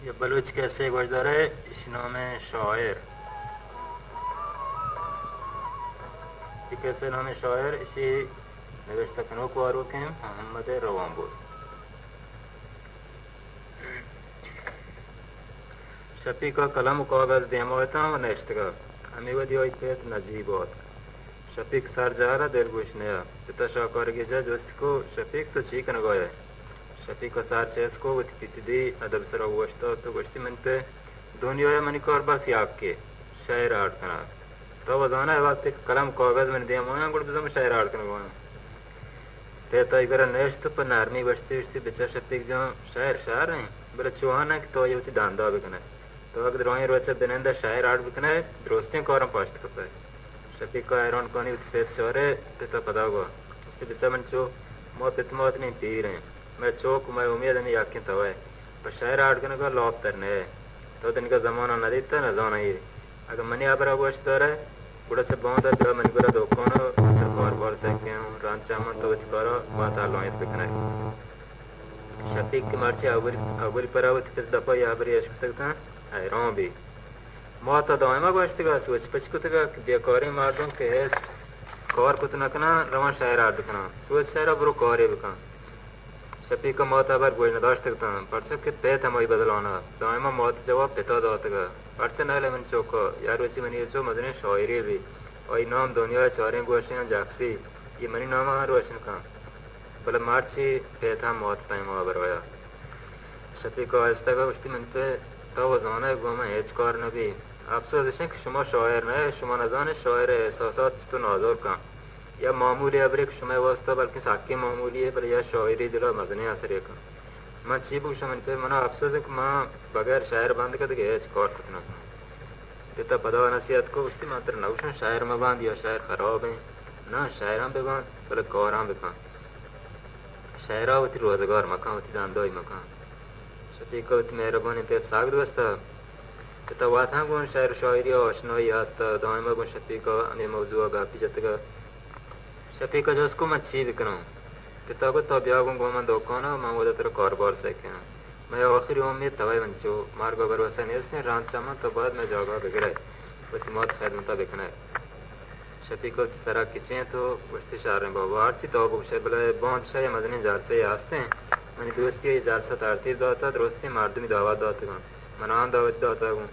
ये बलूच कैसे गुजरे इश्नो में शायर। ये कैसे नाम शायर इसी नवेश तकनो को आरोप हैं मोहम्मद रवाम्बुल शफी का कलम कागज देमोता और नेश्त का हमें वो दियो इपेत नजीबोत शफीक सर जारा दिल गुशनेया पिता शाकर के जज उसको शफीक तो चीकन गोया शफीक का सार चेस को वो पितदी अदब सरा वश्तो तो गुश्ती मन पे दुनिया मनी को और बस याक के शायर आर्ट कना तो वजाना है वक्त कलम कागज में दिया मोया गुड़ बिजम शायर आर्ट कना गोया ते तो इधर नेश्त पर नारमी बस्ती बस्ती बिचा शफीक जो शायर शायर हैं बड़े चुहाना कि तो ये उती दांदा बिकना तो अगर रोई रोचा बिनेंदा शायर आर्ट बिकना है दोस्तें कोरम पास्ट करता है शफीक का आयरन कोनी उतपेत चोरे पिता पदा हुआ उसके बिचा मन चो मो पितमोत नहीं पी रहे मैं चोक मैं उम्मीद में याकिन तवा है पर शायर आर्ट करने का लॉक तरने है तो दिन का ज़माना न देता न जाना ये अगर मनी आबरा गोश दर है बुढ़ा से बहुत है मन बुरा दो कौन तो बार बार सकते हैं रांचा मन तो करो बात आलोहित बिकना है शफीक की मार्चे अबुरी पर आवत पित दपा या अबरी अश्क तक था आयरों भी मौत दायमा गोश्तगा सोच पचकुतगा बेकारी मार्दों के है कौर कुतनकना रवा शायर आर्ट बिकना सोच शायर ब्रो कौरे बिका शफीक का मौत आबर गोज नदाश तक था परसों के पेट हम वही बदलाना दायमा मौत जवाब पिता दातगा परचे नाले मन चौको यार वैसी मनी चो मदने शायरी भी और नाम दुनिया चारे गोशियां जाक्सी ये मनी नाम हर रोशन का भले मार्ची पेट हम मौत पाए मुआबर होया शफीक का आस्था का उस्ती मन पे तो वजाना है गोमा हेज कार नबी अफसोस है कि शुमा शायर न शुमा नजान शायर एहसासात तो नाजोर का या मामूली अबरिक शुमा वास्ता बल्कि साकी मामूली है पर या शायरी दिला मजने असर का मां चीबू शमन पे मना अफसोस है कि मां बगैर शायर बंद कर दे हेज कार कितना पिता पदा नसीहत को उसकी मात्र नौशन शायर में बांध या शायर खराब है ना शायरां पे बांध बल्कि कौरां पे बांध शायरा होती रोजगार मकान होती दांदोई मकान शफीक को मेहरबानी पे साग दोस्ता तो वाथा गुण शायर शायरी और अशनोई आस्ता दाइमा गुण शफीक अने मौजूद गापी जतगा शफीक जो उसको मच्छी बिकना पिता को तो ब्याह गुण गोमन दोकाना मां वो तेरा कारोबार से क्या मैं आखिरी उम्मीद तवाई बंचो मार्ग भरोसा नहीं उसने रांच चामा तो बाद में जागा बिगड़े वो मौत खैर मता बिकना है शफीक को सरा किचे तो बस्ती शार में बाबा आरची तो बुशे बले बहुत शाय मदनी जार से आस्ते हैं मनी दोस्ती जार से तारती दाता दोस्ती मार्दमी दावा दाता मनान दावत दाता हूँ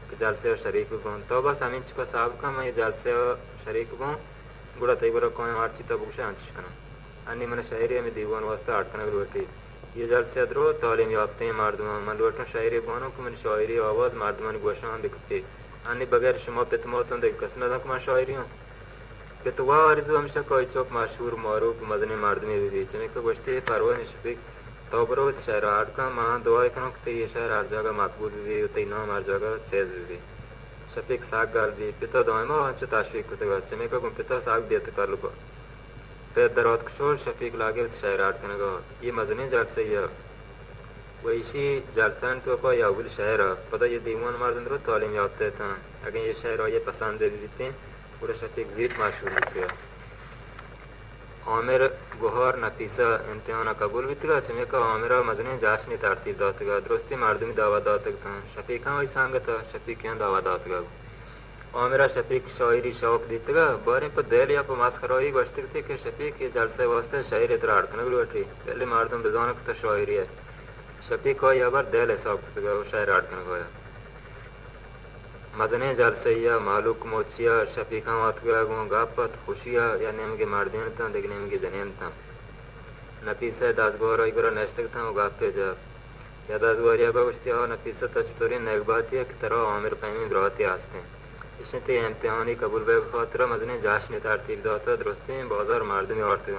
कि जाल से शरीक हूँ तो बस अमीन चुका साहब का मैं जाल से शरीक हूँ गुड़ा तय बुरा कौन आरची तो बुशे आंचिश करना अन्य मन शायरी में दीवान वास्ता आटकना रोटी ये जाल से अदरो तालीम याफ्ते मार्दमा मन लोटो शायरी बानो कि मन शायरी आवाज़ मार्दमान गोशा दिखती अन्य बगैर शुमा पितमोतों देख कसना था मैं शायरी हूँ पितवा अर्ज़ हमेशा कोई चौक मशहूर मारूफ मदनी मार्दमी बीच में को बचते परवा शफीक तो बरोत शायर आर्ट का मां दुआ करो कि ये शायर हर जगह मकबूल भी होते ना हर जगह चेज भी शफीक साग गाल भी पिता दाइमा अच्छा ताशवीक होते गए चमे का पिता साग देते कर लो पे दरवात शोर शफीक लागे शायर आर्ट करने का ये मजने जाट से ये वैसी जालसान तो को या उल शायर पता ये दीवान मार्दन रो तालीम याफ्ते था अगर ये शायर ये पसंद दे देते पूरा शफीक जीत मशहूर किया आमिर गुहार नतीसा इम्तिहान कबूल बितगा चमे का आमिरा मदने जाशनी तारती दातगा दोस्ती मार्दमी दावा दातग था शफीक वही सांगता शफीक यहाँ दावा दातगा आमिरा शफीक शायरी शौक दीतगा बारे पर दिल या पर मास खरोई बचते थे कि शफीक ये जलसे वास्ते शायर इतना अड़कने भी बैठी पहले मार्दम बेजान तो शायरी है शफीक को यह बार दिल शौक दीतगा वो शायर अड़कने को मजने जल सैया मालूक मोचिया शफीका वातगा गापत खुशिया या नेम के मार्दियन था लेकिन नेम के जनेन था नफीसा दासगोर और इगरा नेस्तक था वो गापे जब या दासगोरिया को उस्ती और नफीसा तचतोरी नेगबातिया की तरह आमिर पैमी द्रोहती आस्ते इसने ते इम्तिहानी कबूल बेग खातिर मजने जाश नितारती दाता दोस्ती बाजार मार्दमी औरत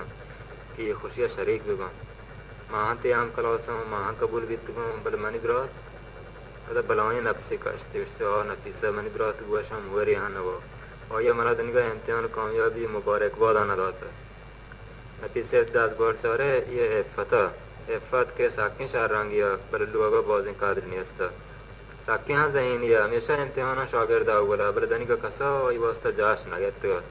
कि ये खुशिया शरीक भी माह ते आम कलासों माह कबूल भी तुम बल मनी द्रोह هذا بلاوی نفسی کاشته وشته آه نفیسه منی برات گوشم وری هنوا آیا مرا دنگه امتحان کامیابی مبارک باد آن داده نفیسه دست بار ساره یه افت که ساکین شهر رنگیا بر لوگا بازین قادر نیسته ساکین ها ذهنیه همیشه امتحان شاگرد اولا بر دنگه کسا ای واسطه جاش نگیت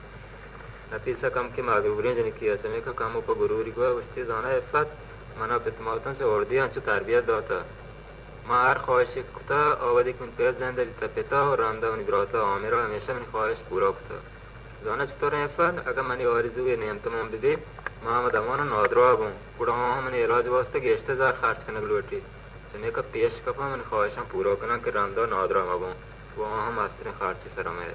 نفیسه کم که مغروری جنی کیا سمی که کم اوپا گروری گوه وشتی زانه افت منا پتمالتن سے اردی انچو تربیت داده मार ख्वाहिश कुता आवादी من پیش زنده بیتا و رانده و نبراتا آمیرا همیشه من خواهش پورا کتا زانه چطور افد اگر منی آرزوی نیمتمام ببی ما هم دمان نادرا بون کڑا هم من علاج واسطه گشته زار خرچ کنگ لوٹی چمی که پیش کپا من خواهشم پورا کنم که رانده نادرا ما بون و هم استرین خرچی سرم ہے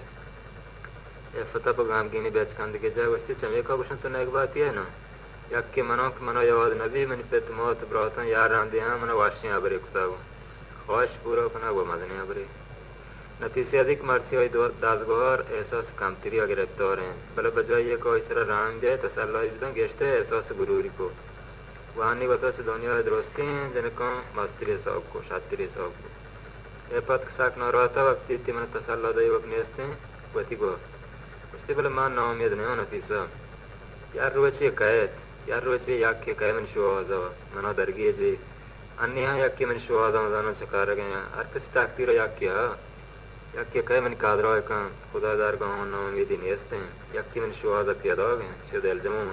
افتا با غمگینی بیچ کندگی جای وستی چمی که گوشن تو نیک باتی ہے نا یکی منو که منو یاد نبی من پیت موت براتن یار رانده هم منو واشی عبری کتا بون خواهش پورا کنه و مدنی عبری نفیسی ادیک مرچی های دازگوهار احساس کمتری و گرفتار ہیں بله بجای یک آئی سر رحم بیای تسلحی بدن گشته احساس گروری کو و انی بتا چه دنیا درستی ہیں جنکان مستری حساب کو شاتری حساب کو یہ پت کساک ناراتا وقتی تی من تسلح دایی وقت نیستے ہیں وقتی گو وشتی بله من ناامید نہیں ہوں نفیسا یار روچی قید یار روچی یکی قید من شو آزا منا درگی جی انی ها یکی من شو آزا مدانا چکار گئے ہیں ہر کسی تاکتیر یکی ها یکی که من کادرای کن خدا درگاهان ناامیدی نیستن یکی من شوهاز پیدا گن شد الجموم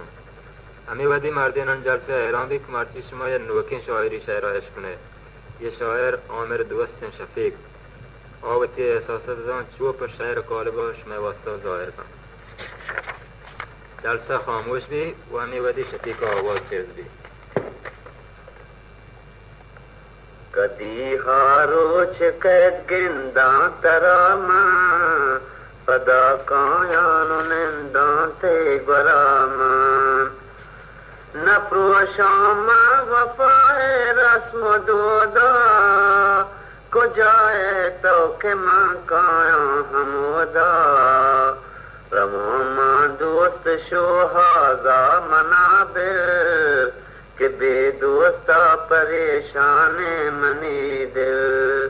امی ودی مردین انجلسه اعلام بی که مرچی شما یه نوکین شاعری شعرایش کنه یه شاعر عامر دوستن شفیق آوتی احساسات دان چو پر شعر کالبا شما واسطه ظاهر کن جلسه خاموش بی و امی ودی شفیق آواز چیز بی कदी हारो चकैत गिंदा तरामा पदा कायानु निंदा ते गरामा न प्रोशामा वफाए रस्म दोदा को जाए तो के मां काया हमोदा रमोमा दोस्त शोहाजा मनाबिर कि बेदोस्ता परेशान मनी दिल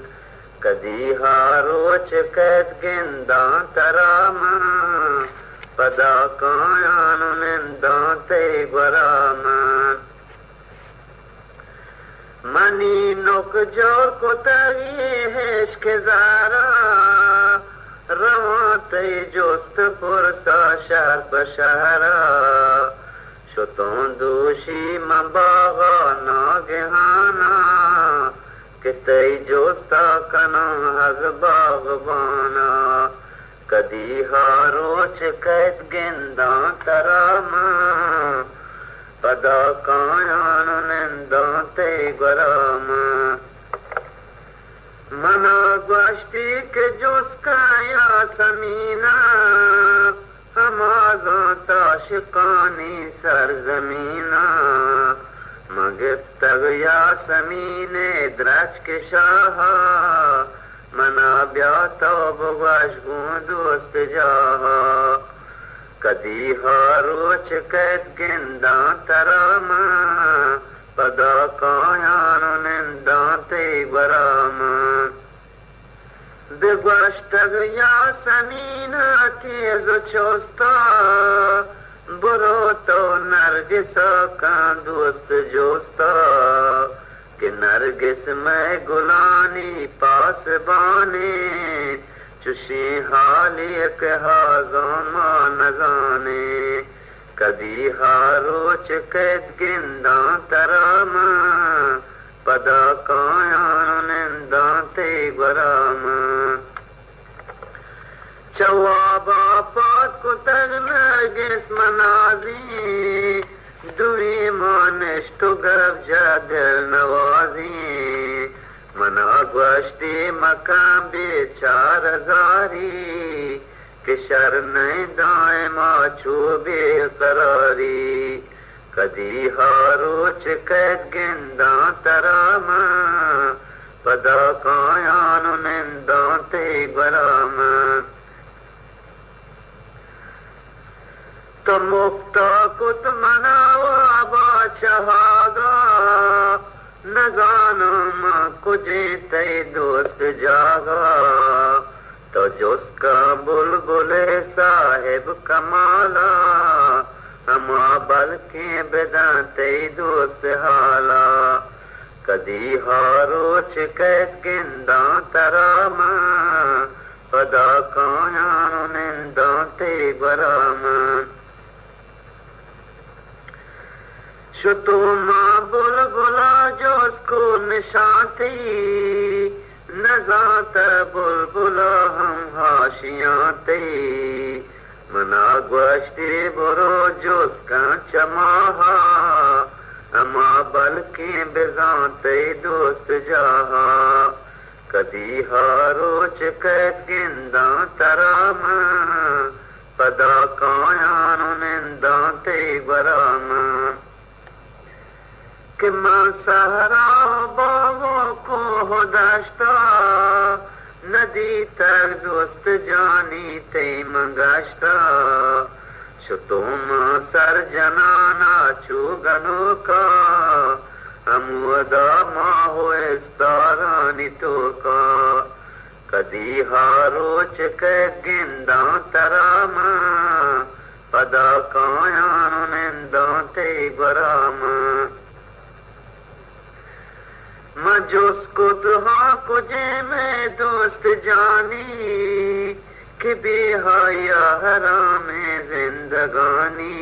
कदी हारो चकैत गिंदा तरामा पदा कायानु निंदा ते गरामा मनी नुक जोर को तगी हेश के जारा रवा ते जोस्त पुरसा शहर बशहरा शतों दोषी मबागा नागहाना कि तई जोस्ता कना हज बागबाना कदी हारो चकैत गिंदा तरामा पदा कायानु निंदा ते गरामा मना गश्ती के जोस्का या समीना हमारा ताशकानी सरजमीना मगर तग या समीने द्रच के शाहा मना ब्याता बगश दोस्त जाहा कदी हारो चकैत गिंदा तरामा पदा कायानु निंदा ते गरामा بگشتگ یا سمینا تیز و چوستا برو تو نرگسا کا دوست جوستا کہ نرگس میں گلانی پاس بانے چشی حالی کہ ہازاما نزانے کبھی ہارو چکیت گندہ تراما पदा कायानु निंदा ते गरामा चवाबा पात को तग नरगिस मनाजी दुई मानिश तो गरब जा दिल नवाजी मना गश्ती मकाम बेचार जारी कि शर नहीं दाए माचू बेकरारी कदी हारो चकैत गिंदा तरामा पदा कायानु निंदा ते गरामा तो मुक्ता कुत मनावा बादशाहागा न जानो मां कुजे ते दोस्त जागा तो जोस्का बुलबुले साहिब कमाला हमा बल्कि बेदाते दोस्त हाला कदी हारो चकैत गिंदा तरामा पदा कायानु निंदा ते गरामा शुतुमा बुलबुला जो उसको निशाती नजात बुलबुला हम हाशियाते मना गोश्ती बुरो जो उसका चमाहा अमा बल्कि बेजाते दोस्त जहा कदी हारोच गिंदा तराम पदा कायान निंदा ते बराम कि सहरा बागों को दश्ता नदी तक दोस्त जानी ते मंगश्ता शुतुम सर जनाना चुगनो का अमुदा माहो इस्तारानी तो का कदी हारोच के गिंदा तराम पदा कायान निंदा ते बराम मजोस्को दुहा कुजे में दोस्त जानी कि बेहाया हराम जिंदगानी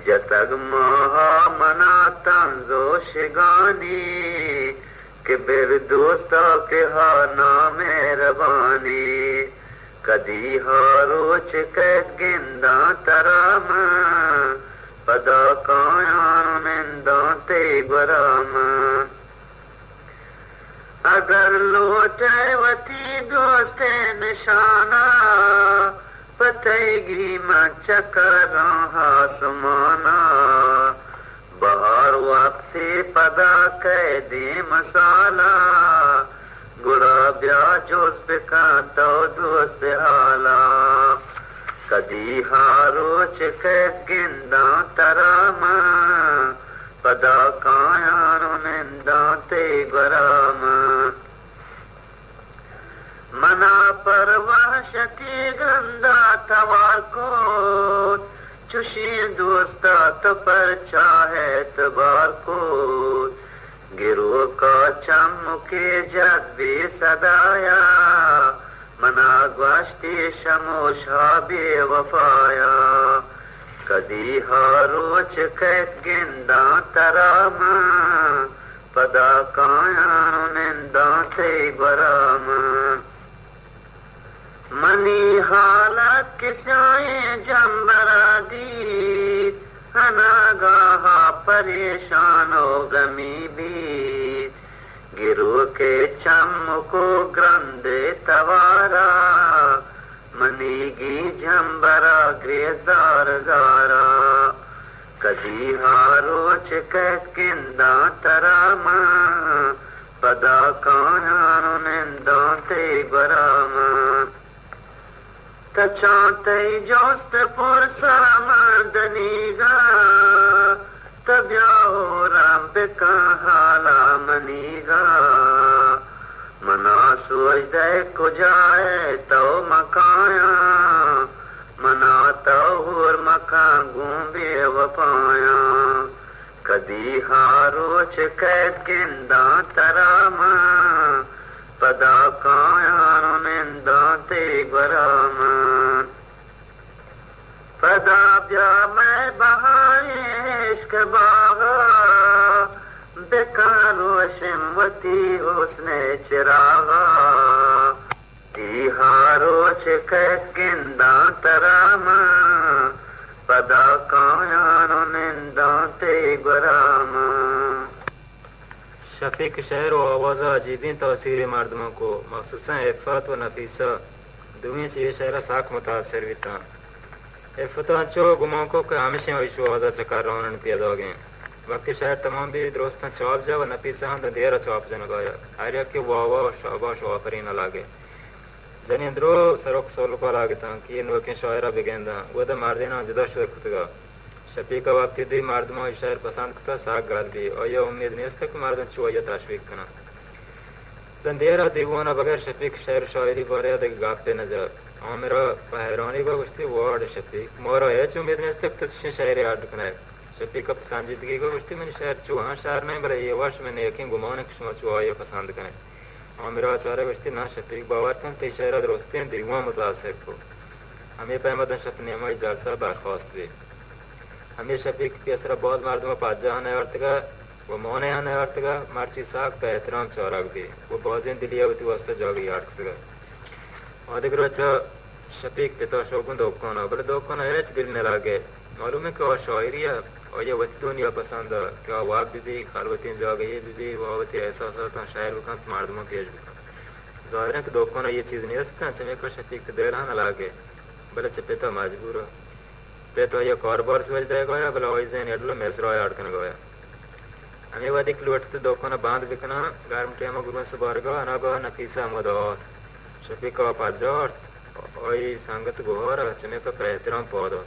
जतग महा मना तंजोशगानी कि बिर दोस्ता के हाना मेहरबानी कदी हारोच के गिंदा तराम पदा कायान निंदा ते बराम अगर लौटवती दोस्त निशाना पतेगी चकर आसमाना बाहर वक्ती पदा कैदी मसाला गुड़ा ब्याजोस बिका तो दोस्त हाला कदी हारोच के गिंदा तराम पदा कायान निंदा ते बराम मना परवाशती गंदा तवार को चुशी दोस्ता तो पर चाहे तबार को गिरो का चमके जग भी सदाया मना ग्वाश्ती शमोशा बेवफाया कदी हारोच के गिंदा तराम पदा कायान निंदा ते बराम मनी हालत किसाए जम्बरा दीत अनागाहा परेशानो गमी बीत गिरो के चमको ग्रंदे तवारा मनीगी जम्बरा ग्रेजार जारा कदी हारोच के गिंदा तराम पदा कायान निंदा ते बराम तचाते जोस्त पुरसा मर्दनीगा तब्या हो रब का हाला मनीगा मना सोच दे को जाए तो मकाया मना तो हुर मका गूंबे वफाया कदी हारोच कैद गिंदा तराम पदा कायान निंदा ते बराम पदा ब्या मैं बहारे इश्क बागा बेकारो शिमवती उसने चिरागा हारोच कैद गिंदा तराम पदा कायान निंदा ते बराम शफीक शहर व आवाज़ा अजीबी तौसीर मर्दमों को मखसूसा इफ़त व नफीसा दुनिया से शहर साख मुतासर विता इफ़त चो गुमों को हमेशा विश्व आवाज़ा चकार रोन पैदा हो गए वक्त शहर तमाम भी दोस्त चौप जा व नफीसा तो देर चौप जन गया आर्या के वावा शोभा शोफरी न लागे जनी द्रो सरोक सोल को लागता कि इन वक्त शायरा बिगेंदा वो तो मार देना जुदा शुर खुदगा शफीक वक्त दी मर्दमो शहर पसंद खुदा साग गाल भी और यह उम्मीद नहीं तक मर्दन चुआ ताशवीक कना तंदेरा दीवाना बगैर शफीक शहर शायरी बोरे देख गापते नजर मेरा पहरानी को गुस्ती वार्ड शफीक मोरा है उम्मीद नहीं तक शायरी आर्ट कना शफीक अब संजीदगी को गुस्ती मैंने शहर चुहा शहर नहीं बड़े ये वर्ष मैंने यकीन गुमाने किस्म चुआ ये पसंद कने मेरा आचार्य गुस्ती ना शफीक बावर तन ते शहर दोस्ती दीवा मुतासर को हमें पैमदन शपने हमारी जालसा बर्खास्त हुई Amir Shafik piesra boz marduma padja hane ortega वो मोने हने अर्तगा मार्ची साग पे एहतराम चौराग भी वो बहुजिन दिलिया होती वास्ते जोगी यार्तगा अधिक रोचा शफीक पिता शोकुन दोकोना बले दोकोना एच दिल ने लागे मालूम है कि वो शायरिया और ये वती दुनिया पसंद है कि वो वाक भी खालवतीन जोगे ये भी वो वती ऐसा होता शायर को कम मार्दमा पेश भी ज़ाहिर है कि दोकोना ये चीज़ नहीं है चमे को शफीक के दिल हने लागे बले चपेता मजबूर है पेतो ये कारोबार से वजह गया बले वैसे नहीं अडलो मेसरा यार करने गया हमें वादिक लुटते दोकोना बांध बिकना गार्म टेमा गुरुन से बारगा अनागा नफीसा मदद शफीक का पाजोर्ट ओई संगत गोहर चमे का बेहतराम पौधो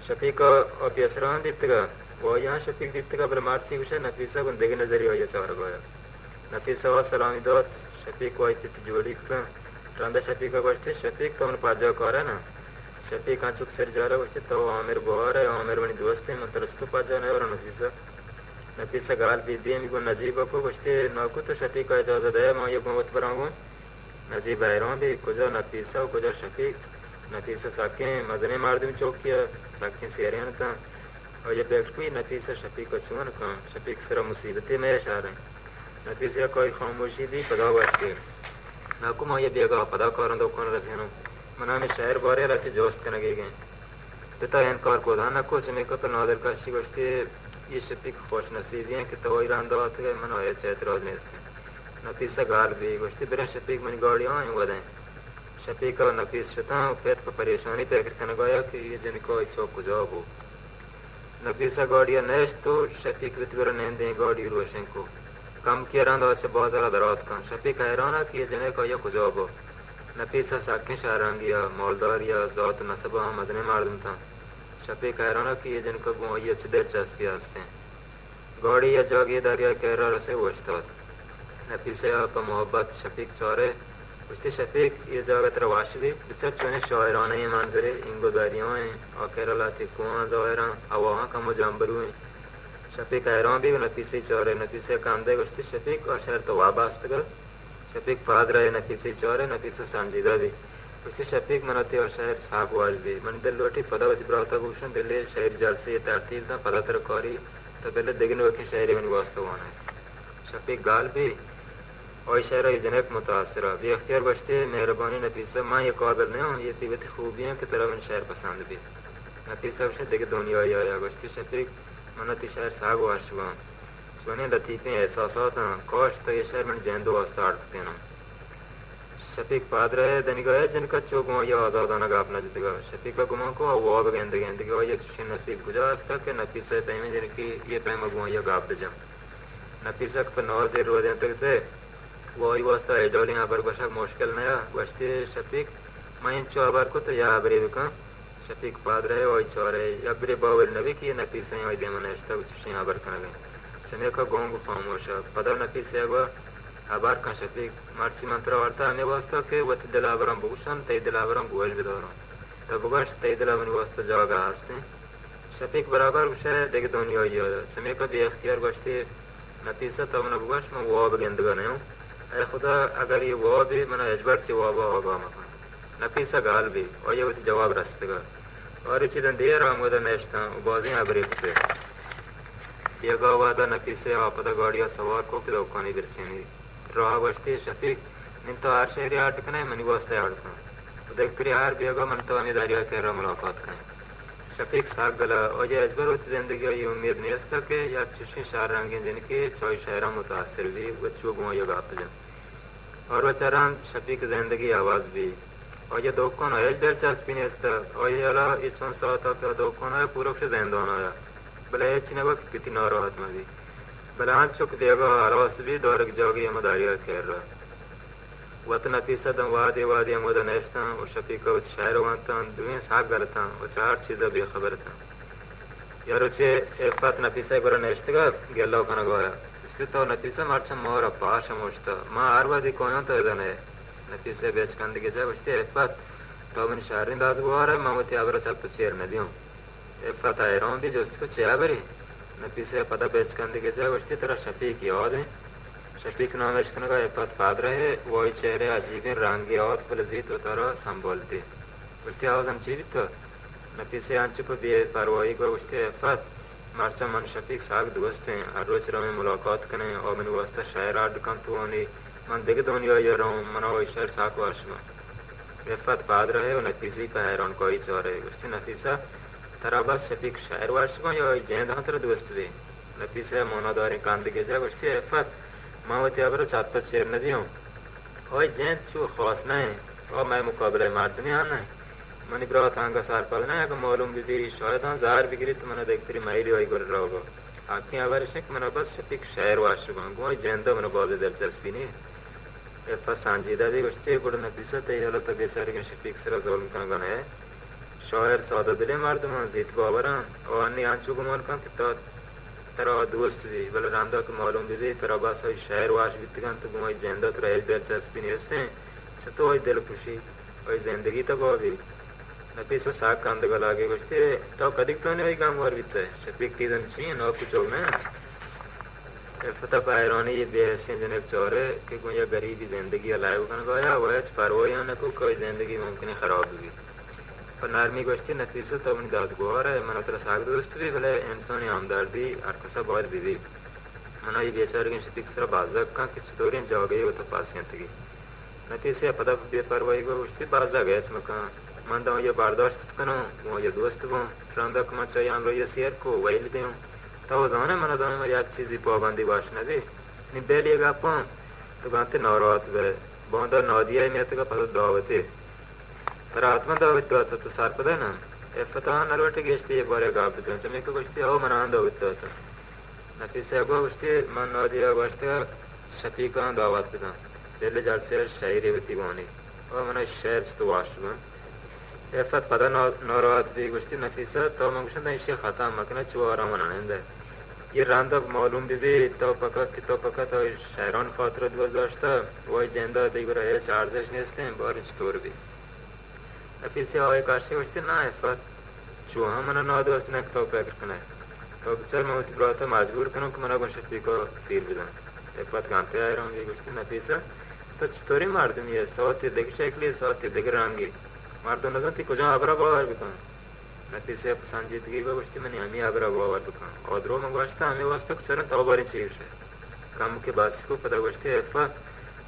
शफीक का अभ्यसरान दित्तगा वो यहाँ शफीक दित्तगा बल मार्ची कुछ नफीसा को देखे नजरी हो ये चार गया नफीसा वा सलामी दोत शफीक को पित जोड़ी का रंदा शफीक का बचते शफीक तो मन पाजो करे ना शफीक आंचुक सर जा रहा बचते तो आमिर गोहर है आमिर बनी दोस्त है मतलब तो पाजो नहीं और नफीसा गाल भी दिए मिको नजीब को बचते नौको तो शफीक का इजाजत है मैं ये बहुत बराऊँ नजीब बैरों भी कुछ नफीसा कुछ शफीक नफीसा साके मदने मार्दम चौकिया साके सेरियन था और ये बैठकी नफीसा शफीक का चुन का शफीक सरा मुसीबतें में इशारा है नफीसा कोई खामोशी भी पदा वास्ते नाकु मैं ये बेगा पदा करूँ तो कौन रसीनो मना में शहर बारे रहते जोस्त करने गए पिता इनकार को था ना कुछ में कपल नादर का शी बचते ये शफीक खुश नसीबी हैं कि तो वही रांदा होते हैं मनो ये चैत्र रोज में इसने नफीसा गाल भी बचते बिना शफीक मन गाड़ियाँ हैं वदें शफीक और नफीस शुता पेट पर परेशानी पे करने गया कि ये जिनको इच्छो को जवाब हो नफीसा गाड़ियाँ नेश तो शफीक वितवर नहीं दें गाड़ी रोशन को कम किया रांदा से बहुत ज़्यादा दरात का शफीक हैरान है कि ये जिन्हें को ये को जवाब हो नफीसा साकें शारांगिया मौलदार या ज़ात नसबा मदने मारदम था शफीक हैरान है कि ये जिनको गुआ ये अच्छे दिलचस्पी हंसते हैं गाड़ी या जागी दरिया कह रहा से वोचता नफीसा पर मोहब्बत शफीक चौरे उससे शफीक ये जगत रवाश भी बिचक चुने शायराना ये मंजरे इंगो दरियाँ हैं और केरला थी कुआं ज़ाहिरा अवाहाँ का मुजाम्बरू हैं शफीक हैरान भी नफीसे चौरे नफीसे कांदे उससे शफीक और शहर तो वाबास्तगल शफीक फाद रहे नफीसे चौरे नफीसे संजीदा भी उससे शफीक मनते और शहर सागवाज भी मन दिल लोटी पदावती ब्राता भूषण दिल्ली शहर जल से तरतीब था पदा तरकारी तो पहले दिगन वकी शहरी में वास्तव है शफीक गाल भी और शहर जनक मुतासर भी अख्तियार बचते मेहरबानी नफीसा माँ ये काबिल नहीं हूँ ये तिबत खूबियाँ की तरह मैंने शहर पसंद भी नफीसा उसे देखे दुनिया या बचती शफीक मनती शहर सागवाज हुआ सोने लतीफ़ें एहसास हैं कौश तो ये शहर मैंने जैन दो वास्ता आड़ते ना शफीक पाद रहे दनी गए जिनका चो गुआ या आज़ादाना गाप न जितगा शफीक का गुमा को वो अब गेंद गेंद के ये चुशी नसीब गुजारस था कि नफीसा पैमे जिनकी ये पैमा गुआ या गाप दजम नफीसा पर नौ से रो दें तक थे वो ही वास्ता है डोली यहाँ पर बशक मुश्किल नया बचते शफीक मैं चौबार को तो यहाँ बरे बिका शफीक पाद रहे वही चौरे या बरे बावर नबी की नफीसा वही दे मन ऐसा कुछ यहाँ पर कर गए समय का गोंग खामोश पदर नफीसा हुआ आबार का शफीक मार्ची मंत्र वार्ता हमें वास्ता के वत दिलावरम भूषण तय दिलावरम गोल बिदौरम तब गश तय दिलावन वास्ता जगह हंसते शफीक बराबर कुछ है देख दुनिया ये समय का बेख्तियार बचते नफीसा तब न बगश मैं वो अब गेंद गए हूँ अरे खुदा अगर ये वो भी मना अजबर से वो होगा मकान नफीसा गाल भी और ये वती जवाब रस्तेगा और इसी दिन देर आमदा नेश्ता बाजी आबरी पे ये गावादा नफीसे आपदा गाड़िया सवार को कि दोकानी बिरसेनी राह बचते शफीक निन तो आर शहरी आटकने मनी वास्ते आटका देख फिर यार बेगा मन तो हमें दारिया कह रहा मुलाकात का शफीक साग गला और ये अजबर होती जिंदगी ये उम्मीद नहीं रस्ता के या चुशी शार रंगे जिनके चौई शहरा मुतासर भी बच्चों गुआ ये गाप जन और वचारान शफीक जिंदगी आवाज़ भी और ये दोकन है दिलचस्पी नहीं रस्ता और ये अला ये चौन साता का दोकन है पूरा से जिंदा होना भले चिन्ह वक्त कितनी नाराज में भी भले आँच चुक देगा आवाज़ भी दौर जाओगी हम दारिया कह रहा वतन नफीसा दम वादे वादे हम वदन ऐश्ता और शफीक का शायर वाता दुनिया साग गलता और चार चीज़ें बेखबर था यार उसे एक बात नफीसा एक बार नेश्तगा गेला खाना गया इसलिए तो नफीसा मार्चा मोर पाश मोश्ता माँ आरवादी कौन तो इधर है नफीसा बेच कंद के जा बचते एक बात तो मैंने शायरी दास गुआर है मामूती आबरा चल तो चेर न दियो एक बात आए रहा हूँ भी जो उसको चेरा बरी नफीसा पता बेच कंद के जा बचते तेरा शफीक याद है शफीक नाम इश्कन का एक बात पाद रहे वही चेहरे अजीब रंग याद फलजीत उतारा संभलते बचते आवाज़ हम जीवित तो नफीसे आंचु पर बे परवाही को उठते फत मार्चा मन शफीक साग दोस्ते हर रोज रमे मुलाकात कने और मन वास्ता शायर आड कम तो होनी मन दिग दोनियो ये रहूं मना वो शायर साक वाशमा रेफत पाद रहे और नफीसी पे हैरान कोई चोरे उसते नफीसा तराबस शफीक शायर वाशमा या जेंद हंतर दोस्त भी नफीसे मोनादारी कांद के जा उसते रेफत मावती अबर चात्ता चेर नदियों और जेंद चू खास नहीं और मैं मुकाबले मार्दमी आना है मनी ब्रात आंगा सार पालना है कि मालूम भी तेरी शायद हाँ जार बिगड़ी तो मना देख तेरी मायरी वाई कर रहा होगा आँखें आवारिश है कि मना बस शफीक शायर वाशुगा गुआई जेंदा मना बहुत दिलचस्पी नहीं है फस सांजीदा भी बचते गुड़ नफीसा ते हालत बेचारे के शफीक सरा ज़ुल्म का गन है शायर सौदा दिले मार दूँ जीत को आवरा और अन्य आंचू को मार का कि तेरा दोस्त भी बल रांदा के मालूम भी तेरा बस शायर वाश बितगन तो गुआई जेंदा तो रह दिलचस्पी नहीं रस्ते छतो वही दिल खुशी वही जिंदगी तो बहुत भी नफीसा साग कांद का लागे बचते तो कदिक तो नहीं वही काम और बीता है शफीक तीन चाहिए नौ कुछ हो में फतेह पायरानी ये बेहसियत जनक चौर है कि कोई या गरीबी जिंदगी अलाइव कन गया वह पर वो या न को कोई जिंदगी मुमकिन खराब हुई पर नारमी बचती नफीसा तो अपनी दास गुहार है मना तेरा साग दोस्त भी भले इंसानी आमदर्दी और कसा बहुत बीवी मना ये बेचारे के शफीक सरा बाजक का कि चतोरियां जाओ गई वो तो पास की नफीसे पता बेपरवाही को उठती बाजा गया चमका मानता हूँ ये बर्दाश्त करो वो ये दोस्त वो रांदा कमा चाहिए हम ये शेयर को वही लेते हूँ तो जाने मना दो मेरी अच्छी सी पाबंदी बाशना भी नहीं बेलिएगा पा तो गाते नौरात वे बहुत नौ दिया मैं तो का पता दावते तेरा आत्मा दावत तो तो सार पता है ना ये पता नरवटे गेस्ती ये बारे गाप जो चमे को कुछ आओ मना दावत तो नफीसे को कुछ मन नौ दिया कुछ शफीका दावत पिता पहले जड़ से शायरी होती बोनी और मना शेर तो वाशुआ एफत पता नौरात भी कुछ नफीसा तो मंगशन इसे खता मकना चुआरा मनाने ये रांदा मालूम भी तो पका तो शायरान खातर दोस्त वही जेंदा देख रहे चार्जेस नेस्ते हैं बार स्टोर भी फिर से आए काशी बचते ना एफत चूहा मना नौ दोस्त ने तो पैक रखना है तो चल मैं उठी ब्राता मजबूर करूँ कि मना को शफी को सीर भी एफत गाते आए रहा हूँ कुछ नफीसा तो चतोरी मार दूँ ये सौती देख शेखली सौती देख रंगी मार दो नजर थी कुछ आबरा बावर भी कहाँ नफीसे संजीदगी को कुछ मैंने हमें आबरा बावर भी कहाँ और द्रो में वास्ता हमें वास्ता कुछ चरण तो बारी चीज है काम के बासी को पता कुछ थे एफा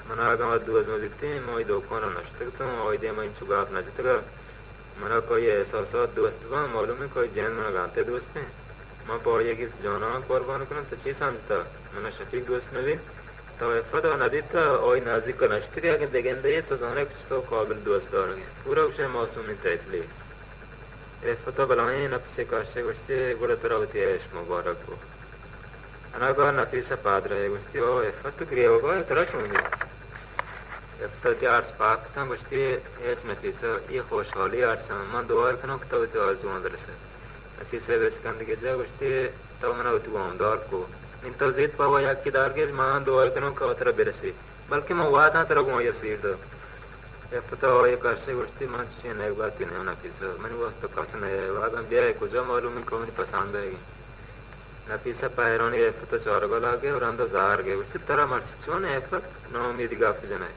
मना आगा मत दुआज में बिकते हैं मैं दो कोना नश्ते तो और दे मैं चुगा अपना जितना मना कोई ऐसा सा दोस्त बा मालूम है कोई जैन मना गाते दोस्त हैं मैं पौड़िया की जाना कुर्बान करना तो चीज समझता मना शफीक दोस्त ने भी तो एफत और नदी तो और नाजिक का नश्ते के आगे बेगेंदे तो जाने कुछ तो काबिल दोस्त और गए पूरा उसे मौसम में तैफली एफत बलाएं नफसे काशे कुछ गुड़ा तरह होती है इश्क मुबारक को अनागा नफीसा पाद रहे कुछ ओ एफत क्रिया होगा तरह चुंगी एफत आर्ट्स पाक था कुछ एच नफीसा ये खुशहाली आर्ट्स मन दोबार कनो तो तो आज अंदर से नफीसा बेच कंद के जा कुछ तो मना होती वो अंदर को इन तो जीत पावा या किदार के मां दो अलकनों का उतरा बेरसी बल्कि मैं वादा ना तरह ये सीट दो ये पता हो ये करसे उठती मां चीज़ एक बात ही नहीं होना पीसा मैंने वास्ते कसन है वादा बिया है कुछ मालूम है कौन पसंद आएगी ना पीसा पैरों ये पता चार को लागे और अंदर जार गए उसी तरह मर्च चुन है पर ना उम्मीद गाफ जनाए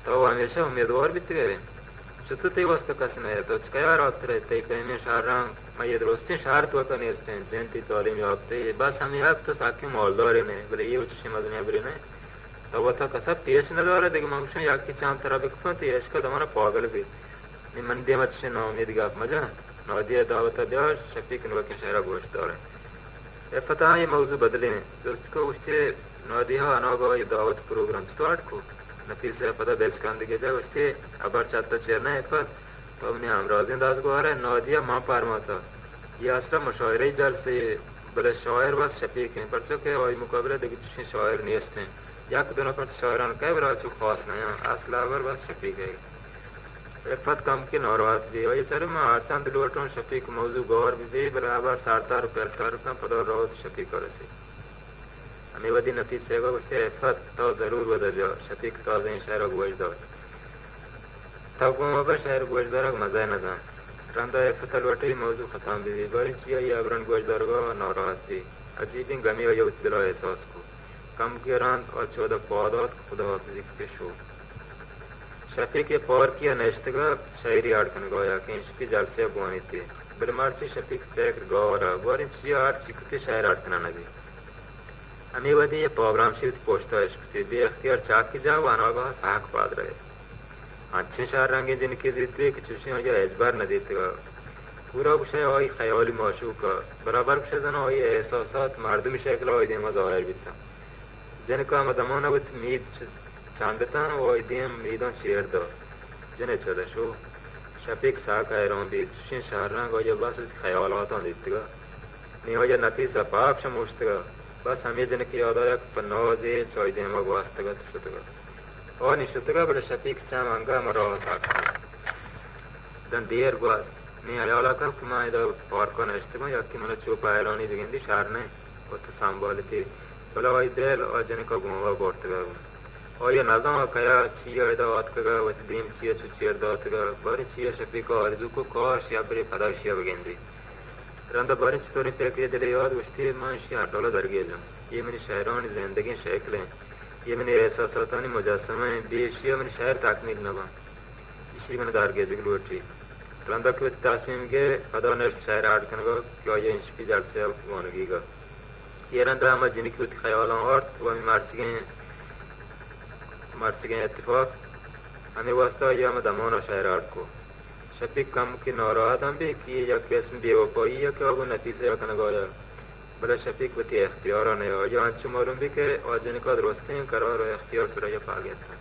तो हमेशा उम्मीदवार बीत गए चुत्ते ते वास्ते कसन है तो क्या रात रहते प्रेमी शारां मैं ये दोस्ती शार तो का नेस्ते हैं जंती तालीम याफ्ते ये बस हम याद तो साक्य मौलदारी ने बोले ये उच्च मदने बरे ने तो वो था कसा पेश न द्वारा देख मंगशन या की चांद तरह बिकपत ये इसका दमाना पागल भी नि मन दे मत से ना उम्मीद गाप मजा ना दिया दावत दिया शफीक ने वकील शहरा गोश्त दौरे ये पता ये मौजू बदले हैं दोस्त को उससे ना दिया अनागो ये दावत प्रोग्राम स्टार्ट को न फिर से पता बेच कांद के जा उससे अबर चाहता चेरना है पर तो हमने हमराज अंदाज को आ रहा है नौ दिया माँ पार माता ये आसरा मुशायरे जल से बड़े शायर बस शफीक हैं पर चुके और मुकाबले देखिए शायर नेस्त हैं या दोनों पर शायरान कह बरा चुक खास नहीं असला बर बस शफीक है एफत कम की नौरात भी वही सर मैं आठ चांद लोटों शफीक मौजू गौर भी बराबर 7,500 रुपये पदर रोज शफीक और से हमें वदी नफीस से को उससे एफत तो जरूर बदल जाओ शफीक तो ज़ें शहर गोश दो तब को पर शहर गोश दर मजा न था रंदा एफत लोटे मौजू खत्म भी बड़ी चिया या अबरन गोश दर को नौरात भी अजीब गमी और ये दिलो एहसास को कम के रान और 14 पौधों खुदा हाफिज़ के show Şafik ye porkiya neştiga şairi arkan goya ki inşpi jalse boniti. Bir marçi şafik pek gora borin çi ar çıktı şair arkan anabi. Ami वदी ये प्रोग्राम शिफ्ट पोस्टा इश्कती बे इख्तियार चाक की जाओ अनागा साहक पाद रहे अच्छे शार रंगे जिनके देते कि चुशी हो जाए एजबार न देते का पूरा कुशे होई ख्याली माशूक बराबर कुशे जना होई एहसासात मर्दमी शक्ल होई देमा ज़ाहिर बिता जिनका मदमाना बुत मीद चांदता होई देम मीदों चेर दो जिने चदा शो शफीक साक आयरों भी चुशी शार रंग हो जाए बस ख्यालात हों देते का नहीं हो जाए नफीस पाक शमुश्त का बस हमें जन की याद आया कि पन्नौजे चौई दे मग वास्तगा तुशुतगा और निशुतगा बड़े शफीक चाम अंगा मरो साथ दन देर गुआस नहीं आया वाला कल कुमा इधर पार्क को नष्टगा या कि मतलब चुप आया लोनी दिखेंदी शार ने वो तो सांबाले थी बोला वही देर और जन को घुमा बोर्तगा और ये नादा कया चिया इधर बात कगा वो दिन चिया चुचियर दातगा बड़े चिया शफीक को अर्ज़ू को कौश या बड़े पदाशिया बगेंदी रंदा बारिश तोरी पैके दिले याद वस्ती मांशी आटोला दरगे जम ये मेरी शायरानी ज़िंदगी शक्लें ये मेरी एहसासातानी मुजस्समे बेशिया मेरी शायर ताकमील नबा इसी मैंने दरगे जगलू उठी रंदा के तास्मीम के अदा नर्स शायर आर्ट कनगा क्या ये इंस्पी जाल से अब वानगी का ये रंदा हम जिनकी उत ख्यालों और वो हम मार्च गए इत्तेफाक हमें वास्ता ये हम दमाना शायर आर्ट को शफीक कम की नारात हम भी किए या किस्म बेवफाई या क्या वो नतीजे रखना गोया बड़ा शफीक बती इख्तियार ने और जो अंशु मालूम भी के और जिनका दोस्तें करार और इख्तियार से रहा पा गया था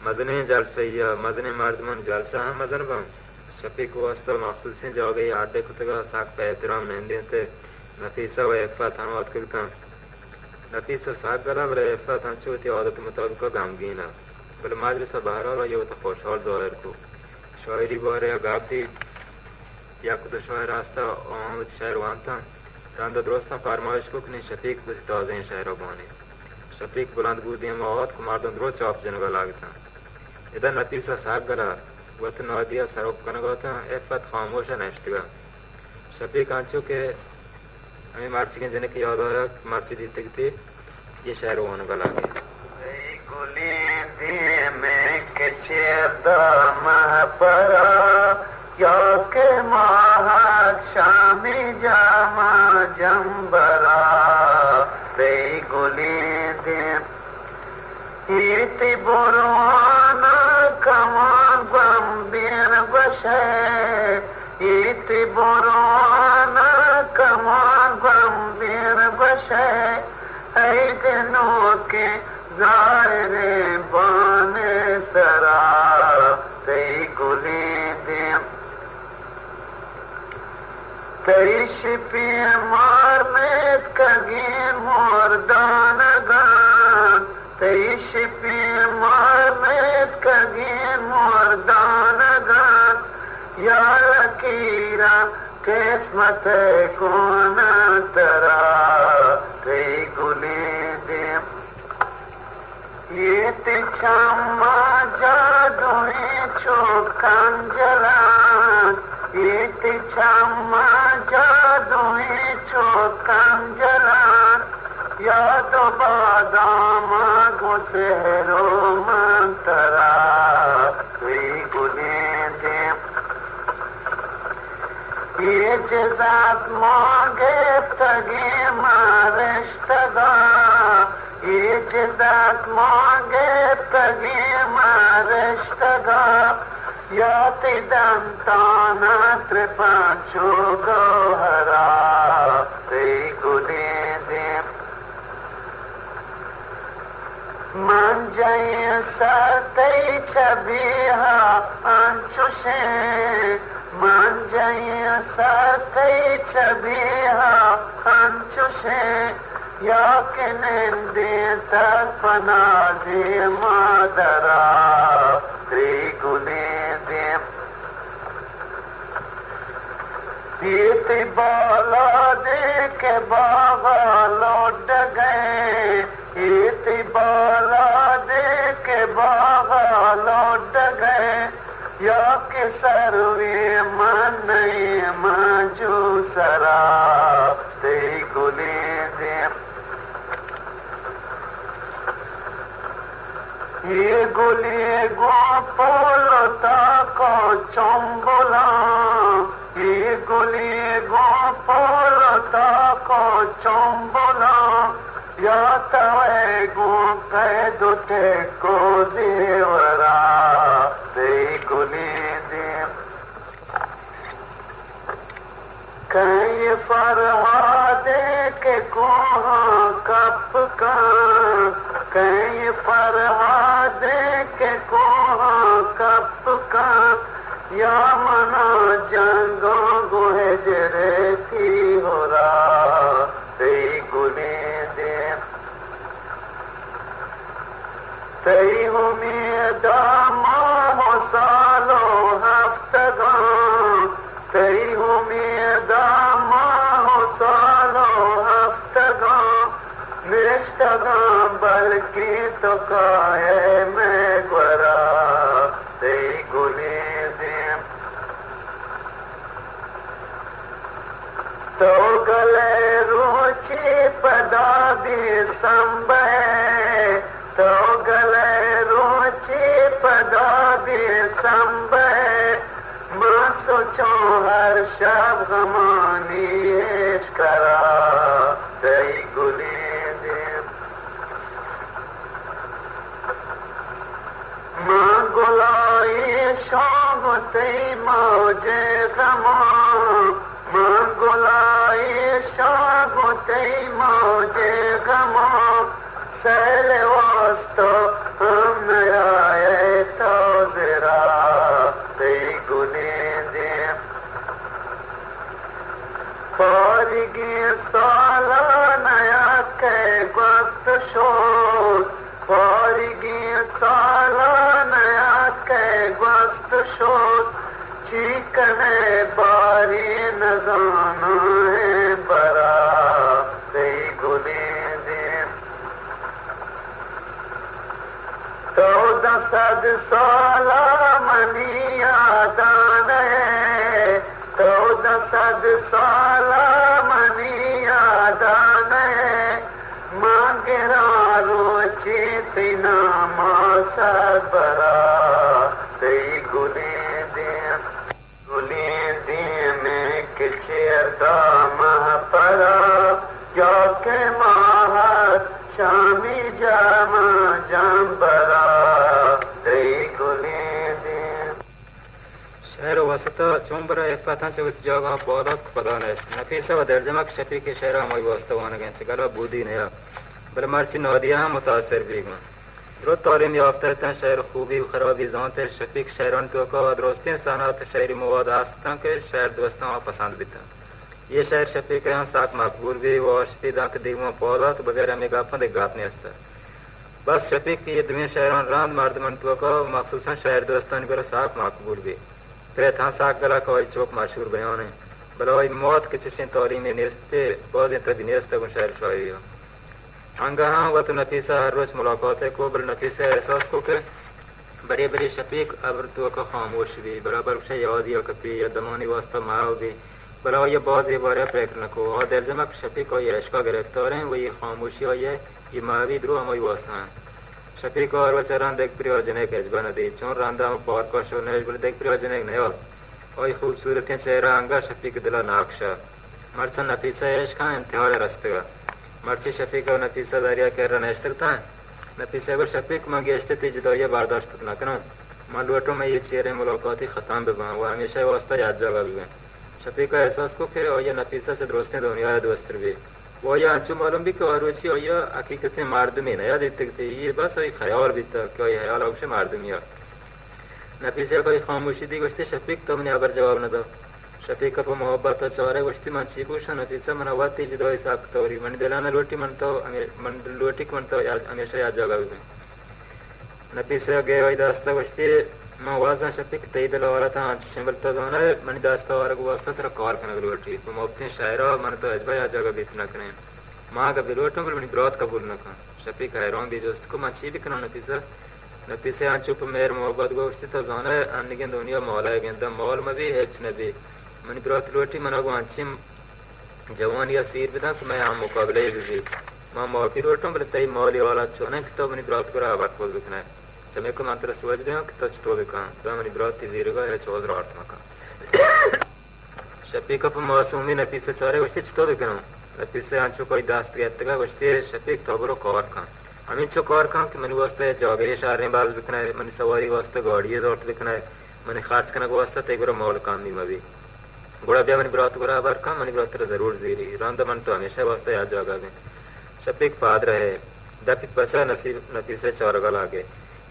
मजने जलसा या मजने मर्दमन जलसा हम मजन बम शफीक वास्ता मखसूस से जाओ गई आटे कुतगा साक पे एहतराम नहीं थे नफीसा व इफ़्फ़त हम बात करता नफीसा साक गला बड़े इफ़्फ़त हम चोती आदत मुताबिक गमगीन है बड़े माजरसा बाहर और ये तो खुशहाल ज़ाहिर को शायरी बारे गाबदी या कुछ शायर रास्ता आमद शायर वांता रांदा दोस्ता फरमाइश को कि शफीक बस ताज़े शायर बाने शफीक बुलंद बूदी मौत कुमार दो रोज चाप जनगा लागता इधर नतीसा साग गला वत नादिया सरोप कनगाता इफ़्फ़त खामोश नष्टगा शफीक आंचो के हमें मार्ची के जने की याद आ रहा मार्ची दी तकती ये शायर वाने गला के महपरा या के महात शामी जामा जंबरा दे गुली दे इति बुरवाना कमान गंभीर बशे इति बुरवाना कमान गंभीर बशे ऐ दिनों के ज़ाहिरे बाने सरा तई गुली दे तई शिपी मार में कगी मोरदान गान तई शिपी मार में कगी मोरदान गान या लकीरा किस्मत कौन तरा तई गुली दे ये तिछामा जादुई चौकान जलान ये तिछामा जादुई चौकान जलान या तो बादामा गुसेरो मंतरा कोई गुने दे ये जज़ात मांगे तगे मारिश्तगा ये जज़ात मांगे तगे मारिश्तगा या तिदंताना त्रिपांचो गौहरा ते गुने दे मन जाए सरते छबिहा अंचुशे मन जाए सरते छबिहा अंचुशे या के नंदे तपनाजे मादरा त्रिगुणे दे ये बाला दे के बाबा लौट गए ये बाला दे के बाबा लौट गए या के सर्वे मन माजू सरा ते गुले दे ये गोली गोपोलता को चंबोला ये गोली गोपोलता को चंबोला या तवे गो कह दुटे को जेवरा ते गोली दे कहीं फरहादे के को कप का कहीं फरहादे के को कप का या मना जंगों गुहजरे की हो रहा तेरी गुने दे तेरी उम्मीदा हो सालो हफ्तगा तेरी उम्मीदा हो सालो हफ्तगा निष्ठगा बल्कि तो काहे में गुरा तेरी गुने दे तो गले रुचि पदा भी संभे तो गले रुचि पदा भी संभे मां सोचो हर शब्द मानीश करा तेरी गुने दे मां गुलाई शौक तेरी मौजे गमा मां गुलाई शौक तेरी मौजे गमा सैल वास्तो हम आए तो जरा तेरी गुने दे पारिगी साला नया के गस्त शोर पारिगी साला नया के गस्त शोर चीकने बारी न जाना है बरा तेरी गुने दे तो दसद साला मनिया दान है तो दसद साला मनिया दान है मांगेरा रोची तिना मासा बरा तेरी गुने दे में किचेरदा महपरा या के माहत शामी जामा जाम्बरा तेरी गुने दे शहर वसता चुंबरा इफाता चवत जगह पौलत पदाने नफीसा व दर्जमक शफी के शहर मोई वास्तवान गन चगला बूदी ने बल मार्ची नदिया मुतासर बीगमा द्रुत तालीम याफ्ता शहर खूबी व खराबी जानते शफीक शहरन तो को दोस्ती सनात शहरी मवाद आस्ता के शहर दोस्तों पसंद बिता ये शहर शफी के साथ मकबूल भी वाशफीदा के दिगमा पौलत वगैरह में गाफा दे गाप नहीं असता बस शफी के दुनिया शहरन रांद मर्द मंतवा को मखसूसा शहर दोस्तान पर साथ मकबूल भी फिर था साक गला का चौक मशहूर बयान है बलोई मौत के चुशन तौरी में निरस्ते बाज़ तभी निरस्ते को शहर शायरी हो अंगहा वत नफीसा हर रोज मुलाकात है को बल नफीसा एहसास को के बड़े बड़े शफीक अब तो का खामोश भी बराबर से याद या कपी या दमानी वास्ता माओ भी बला ये बाज़ ये बारे पैक न को और दर्जमक शफीक को ये अशका गिरफ्तार हैं वही खामोशी है ये मावी द्रो हमारी वास्ता है शफीक और वचरान देख प्रयोजन है केजबन दी चोर रांदा पार को शो ने बल देख प्रयोजन है नया और खूबसूरत चेहरा अंगा शफीक दिला नाक्शा मरचन नफीसा इश्का इंतहा रस्ते मर्ची शफीक और नफीसा दारिया के रनेश्तकता नफीसा को शफीक मांगे अस्तित्व जिदोया बर्दाश्त न करना मालूटो में ये चेहरे मुलाकाती ख़त्म बेबा वो हमेशा वास्ता याद जगह भी शफीक का एहसास को फिर और नफीसा से दोस्तें दुनिया दोस्त भी वो या अंचु मालूम भी कि और वैसी और यह हकीकत में मारदमी नया देते थे ये बस वही ख्याल भी था क्या ये ख्याल से मारदमी नफीसा कोई खामोशी दी गोश्ती शफीक तो मैंने अगर जवाब न दो शफीक पर मोहब्बत चौरे गोश्ती मन चीकूश नफीसा मन वाती जिदो साक तोरी मन दिलाना रोटी मन तो मन रोटी मन तो हमेशा याद जगह भी नफीसा गए वही दास्ता गोश्ती मैं वाज़ा शफीक तईद लवाला था शिमल तो जाना मन दास्ता वाला को वास्ता तेरा कार करने रोटी तो मोहब्बतें शायरा मन तो अजबा याद जगह भी इतना करें माँ का बिलोटों पर मनी ब्रात कबूल न कर शफीक हैरान भी जोस्त को मच्छी भी करना नफीसा आंचू पर मेर मोहब्बत गोश्ती तो जाना अन्य दुनिया मौला है गेंदा मौल में भी हेच न भी मनी ब्रात रोटी मना को आंची जवान या सीर भी था तो मैं आम मुकाबले भी माँ मौकी रोटों पर तई मौली वाला चोने तो मनी ब्रात को रावत बोल दिखना है चमे को मंत्र सूझ दे कि तो चतो बिका दमनी ब्रति जीरगा है चोल रार्थमक शफीक प मासूमी नफीस चारे वस्ते चतो बिकनो नफीस आंचो कोई दास्त गत्तगा वस्ते शफीक तबरो कवर का अमित चो कवर का कि मनी वास्ते जॉगरे शारे बाल बिकना है मनी सवारी वास्ते गाड़ियां जोरत बिकना है मनी खर्च करना वास्ते तेगरो मौल काम नी मवी गुड़ा ब्या मनी ब्रत गुड़ा बर का मनी ब्रत जरूर जीरी रंद मन तो हमेशा वास्ते याद जागा में शफीक पाद रहे दपी पचा नसीब नफीस चौरगा लागे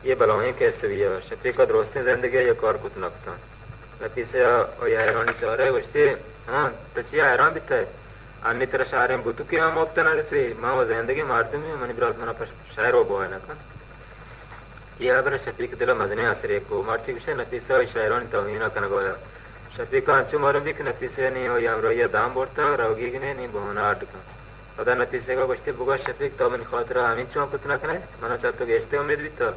ये बलौहे कैसे भी है शफीक का दोस्ती जिंदगी ये कर कुछ नकता नफीस और यारानी चौरे वस्ते हाँ तचिया यारान बिता है अन्य तरह शारे बुतु की हम ओपता ना रसे माँ वो जिंदगी मार दूँ मैं मनी ब्रत मना पर शायर वो बोए ना का ये अगर शफीक दिला मजने आसरे को मार्ची विषय नफीस और शायरानी तवीना कन गोया शफीक का अंचु मालूम भी कि नफीस नहीं हो या रोया दाम बोलता रोगी की नहीं बहुना आट का पता नफीस का बस्ते बुगा शफीक तो मन खातर आमिन चौक उतना कने मना चाहते गेस्ते उम्मीद भी तो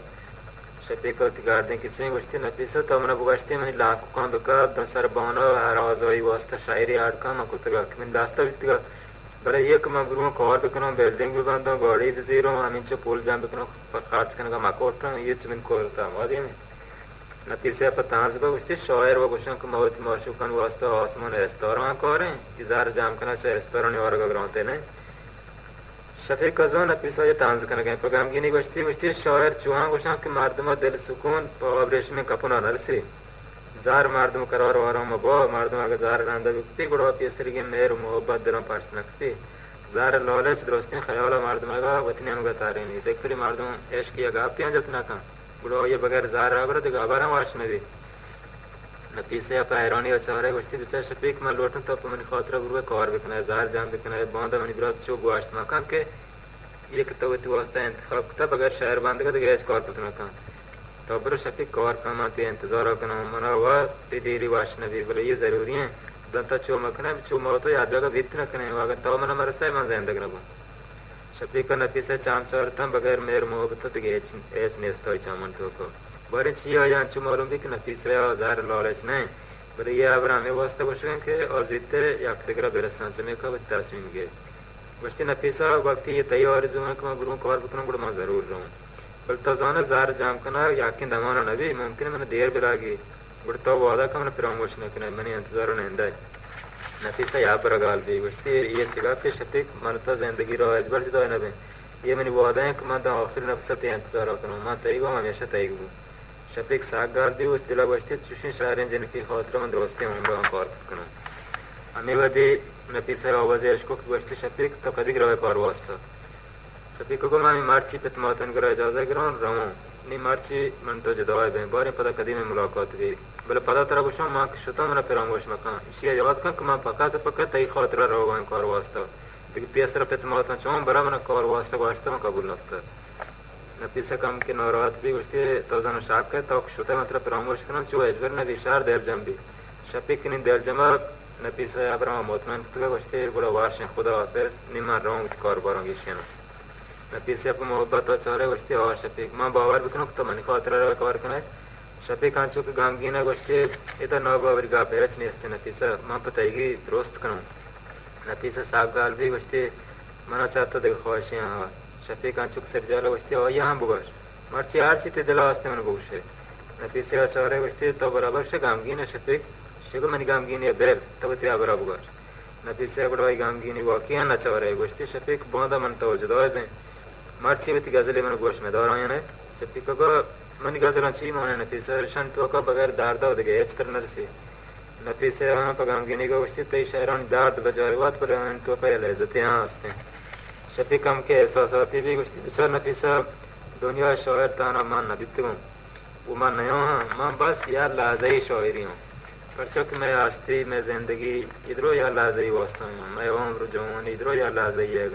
शफीक को तिकार दें कि चेंग बस्ते नफीस तो मना बुगास्ते में लाख को काम बका दसर बहनो आवाज होई वास्ता शायरी आट का मकुतगा कि दास्ता बितगा बड़े ये कम गुरु कॉर बिकनो बिल्डिंग भी बंदो गाड़ी भी जीरो आमिन चो पुल जाम बिकनो खर्च करने का मकोटा ये चमिन कोरता वादी में नफीस पतांज बा बस्ते शायर वो कुछ को मौत माशूकन वास्ता आसमान रेस्तोरां कोरे इजार जाम करना चाहे रेस्तोरां ने और गराते ने शफीक का जोन नफीस ये तांज करने के प्रोग्राम की नहीं बस्ती शायर चुहा गुशा के मार्दमा दिल सुकून पावरेश में कपना नरसी जार मार्दम करार वारों में बो मार्दम आगे जार रांदा बिकती गुड़ा पियसरी के मेर मोहब्बत दिलों पास नकती जार लॉलेज दोस्ती ख्याला मार्दम आगा वतनी हम गतारे नहीं देख फिर मार्दम ऐश किया गाप पियां जब ना का गुड़ा ये बगैर जार आबर तो गाबारा वाश में भी नफीस या पैरानी और चारे बस्ती बिचार शफीक में लोटन तो अपने खातिर गुरु कॉर बिकना है जार जाम बिकना है बांधा मनी ब्रत चो गुआश्त मकान के ये कितवती वास्ता इंतखाब तब अगर शहर बांध का तो गैज कॉर पुतना का तो बर शफीक कॉर का माते इंतजार करना मना हुआ तेरी वाश नबी बोले ये जरूरी है दंता चो मखना चो मौतो या जगह भीत न कने वागा तो मना मरसा है मन जिंदगी न शफीक का नफीस चाम चार तम बगैर मेर मोहब्बत तो गैज एच नेस्ता चामन तो को बड़े चिया या अंचु मालूम भी कि नफीस है हजार लॉलेज नहीं बड़े ये अब्राम में वास्ता कुछ के और जितने याक तकरा बेरसान चमे का तस्वीर के बस्ती नफीसा वक्त ये तैयार जुमा का गुरु कॉर बकना गुड़ मैं जरूर रहूं बल तो जाना जार जाम करना याकिन दमाना नबी मुमकिन मैंने देर भी लागी गुड़ तो वादा का मैंने प्रमोश न करना मैंने इंतजार नहीं है नफीसा यहाँ पर गाल भी बस्ती ये सिगा पे शफीक मन तो जिंदगी रो अजबर जिदा है नबी ये मैंने वादा है कि मैं तो आखिर नफ्सत इंतजार करना मैं तय को हमेशा तय को शफीक साग गाल भी उस दिला बस्ती चुशी शायरें जिनकी खातिर में दोस्ती होंगे हम कॉर करना हमें वही नफीसा आवाज इश्क की बस्ती शफीक तो कभी ग्रह पर वास्ता शफीक को मैं मार्ची पे तुम्हारे ग्रह जाजा ग्रहण रहूं नहीं मार्ची मन तो जदवाए बे बारे पता कदी में मुलाकात भी बोले पता तरह कुछ मां की शुता मना पेरांगोश मका इसी याद का मैं पक्का तई खातिर रहोगा कॉर वास्ता देखिए पेसर पे तुम्हारे चौं बड़ा मना कॉर वास्ता वास्ता में कबूल नकता नफीसा कम के नौरात भी बस्ती तो जाना शाक है तो शुता मतलब पेरांगोश करना चो अजबर ने विशार देर जम भी शफीक ने देर जमा नफीसा अब्राम मोतमन तो बस्ती बड़ा वाश खुदा वापस निमान रहूं कॉर बारोंगी शेना नफीसा पे मोहब्बत चारे बस्ती और शफीक मां बावर बिकनो तो मन खातिर कवर करना शफीक आंचो के गाम गिना बस्ती इतना नौ बावर गा पेरच नहीं अस्ते नफीसा मां पताएगी दोस्त करूं नफीसा साग गाल भी बस्ती मना चाहता देखो ख्वाहिशें हाँ शफीक आंचो के सरजाला बस्ती और यहाँ बुगाश मर्ची आर चीते दिला वास्ते मन बुगशे नफीसा चारे बस्ती तो बराबर से गाम गिना शफीक शेगो मन गाम गिनी बेल तब ते बराबर बुगाश नफीसा बड़वाई गाम गिनी वाकिया न चारे बस्ती शफीक बांधा मन तो जदवाए बे मार्ची में गजले मन गोश में दौरा ने शफीक को मन गजल अच्छी माने नफीसा रशन तो का बगैर दार्द हो गए एच तरनर से नफीसा वहां पगाम गिनी को बस्ती तई शहरान दार्द बजारे बात पर तो पहले इज्जत यहां हंसते शफीक हम के एहसास होती भी बस्ती सर नफीसा दुनिया शायर ताना मान न दित्तो वो मान नहीं हां मां बस यार लाजई शायरी हूं पर चक मैं आस्ती में जिंदगी इधरो या लाजई वास्ता मैं उम्र जवान इधरो या लाजई है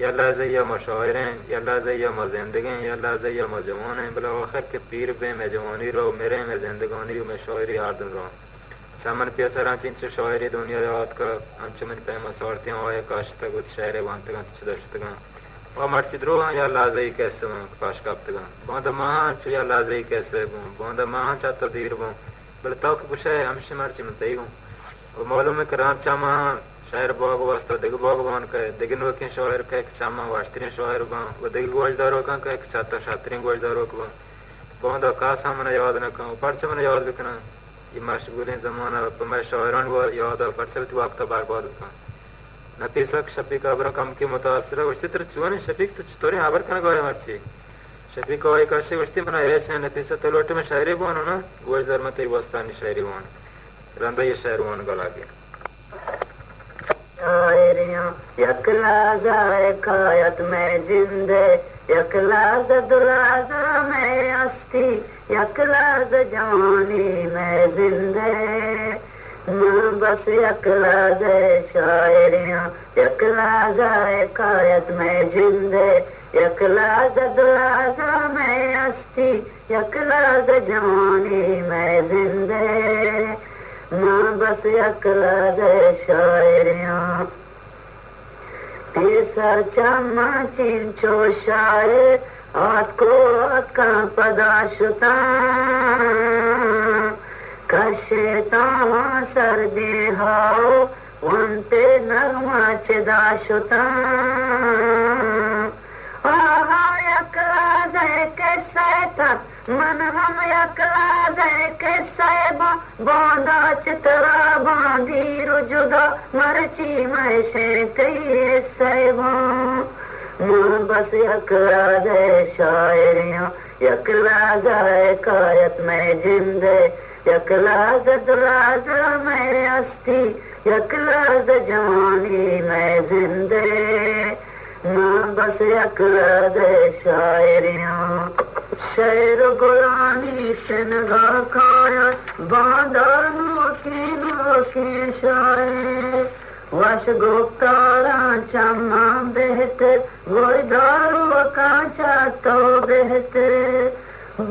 या लाज़िया मशायरे या लाज़िया मज़िंदगी या लाज़िया मजवान है बला आखिर के पीर पे मैं जवानी रो मेरे में जिंदगानी रो मैं शायरी आर्दन रो चामन पियासर अंचिन शायरी दुनिया याद का अंचमन पे मसारते आए काश तक उस शायरे बांध तक चदर्श तक और मर्चिद्रो या लाज़ी कैसे काश काप तक बांध मां या लाज़ी कैसे बांध मां चाहता दीर बो बल तो कुछ है हमसे मर्ची में तई और मालूम है करान चामा शायर बाग वास्ता दिग बागवान का दिगिन वके शायर का एक चामा वास्त्री शायर बा वो दिग गोजदारों का एक चाता शात्री गोजदारों का बहुत काश हमने याद न कहूँ पर्च मैंने याद बिकना ये मशगूल जमाना मैं शायरान वो याद पर्च भी वक्त बर्बाद बिका नफीसक शफीक अबर कम की मुतासर वस्ती तर चुवन शफीक तो तोरे आबर कना गोरे मर्ची शफीक और एक अर्शी वस्ती मना रेच ने नफीसा तलोटे में शायरी बोन ना गोश दर में तेरी वस्तानी शायरी बोन रंदा ये शायर बोन गला के शायरियां यकलाज़ा कायत में जिंदे यकलाज़ा दुलाज़ा में अस्ती यकलाज़ा जवानी में जिंदे माँ बस यकलाज़ा शायरियां यकलाज़ा कायत में जिंदे यकलाज़ा दुलाज़ा में अस्ती यकलाज़ा जवानी में जिंदे माँ बस यकलाज़ा शायरियां सर चमा चिंचो शायर आत को का पदाशुता कशेता सर्दी हाओ वंते नगमा चिदाशुता आहा यकलाज़ा कैसा मन हम यकलाज़ा कैसा बांधा चितरा बांधी रुजुदा मरची मैशे कई सैबा माँ बस यकलाज़ा शायरियां यकलाज़ा कायत में जिंदे यकलाज़ा दुलाज़ा में अस्ती यकलाज़ा जवानी में जिंदे माँ बस यकलाज़ा शायरियां शेर गुलामी सिनगा खाया बांधा नोकी शायर वश गुप्तारा चमा बेहतर गुरदारू का चातो बेहतर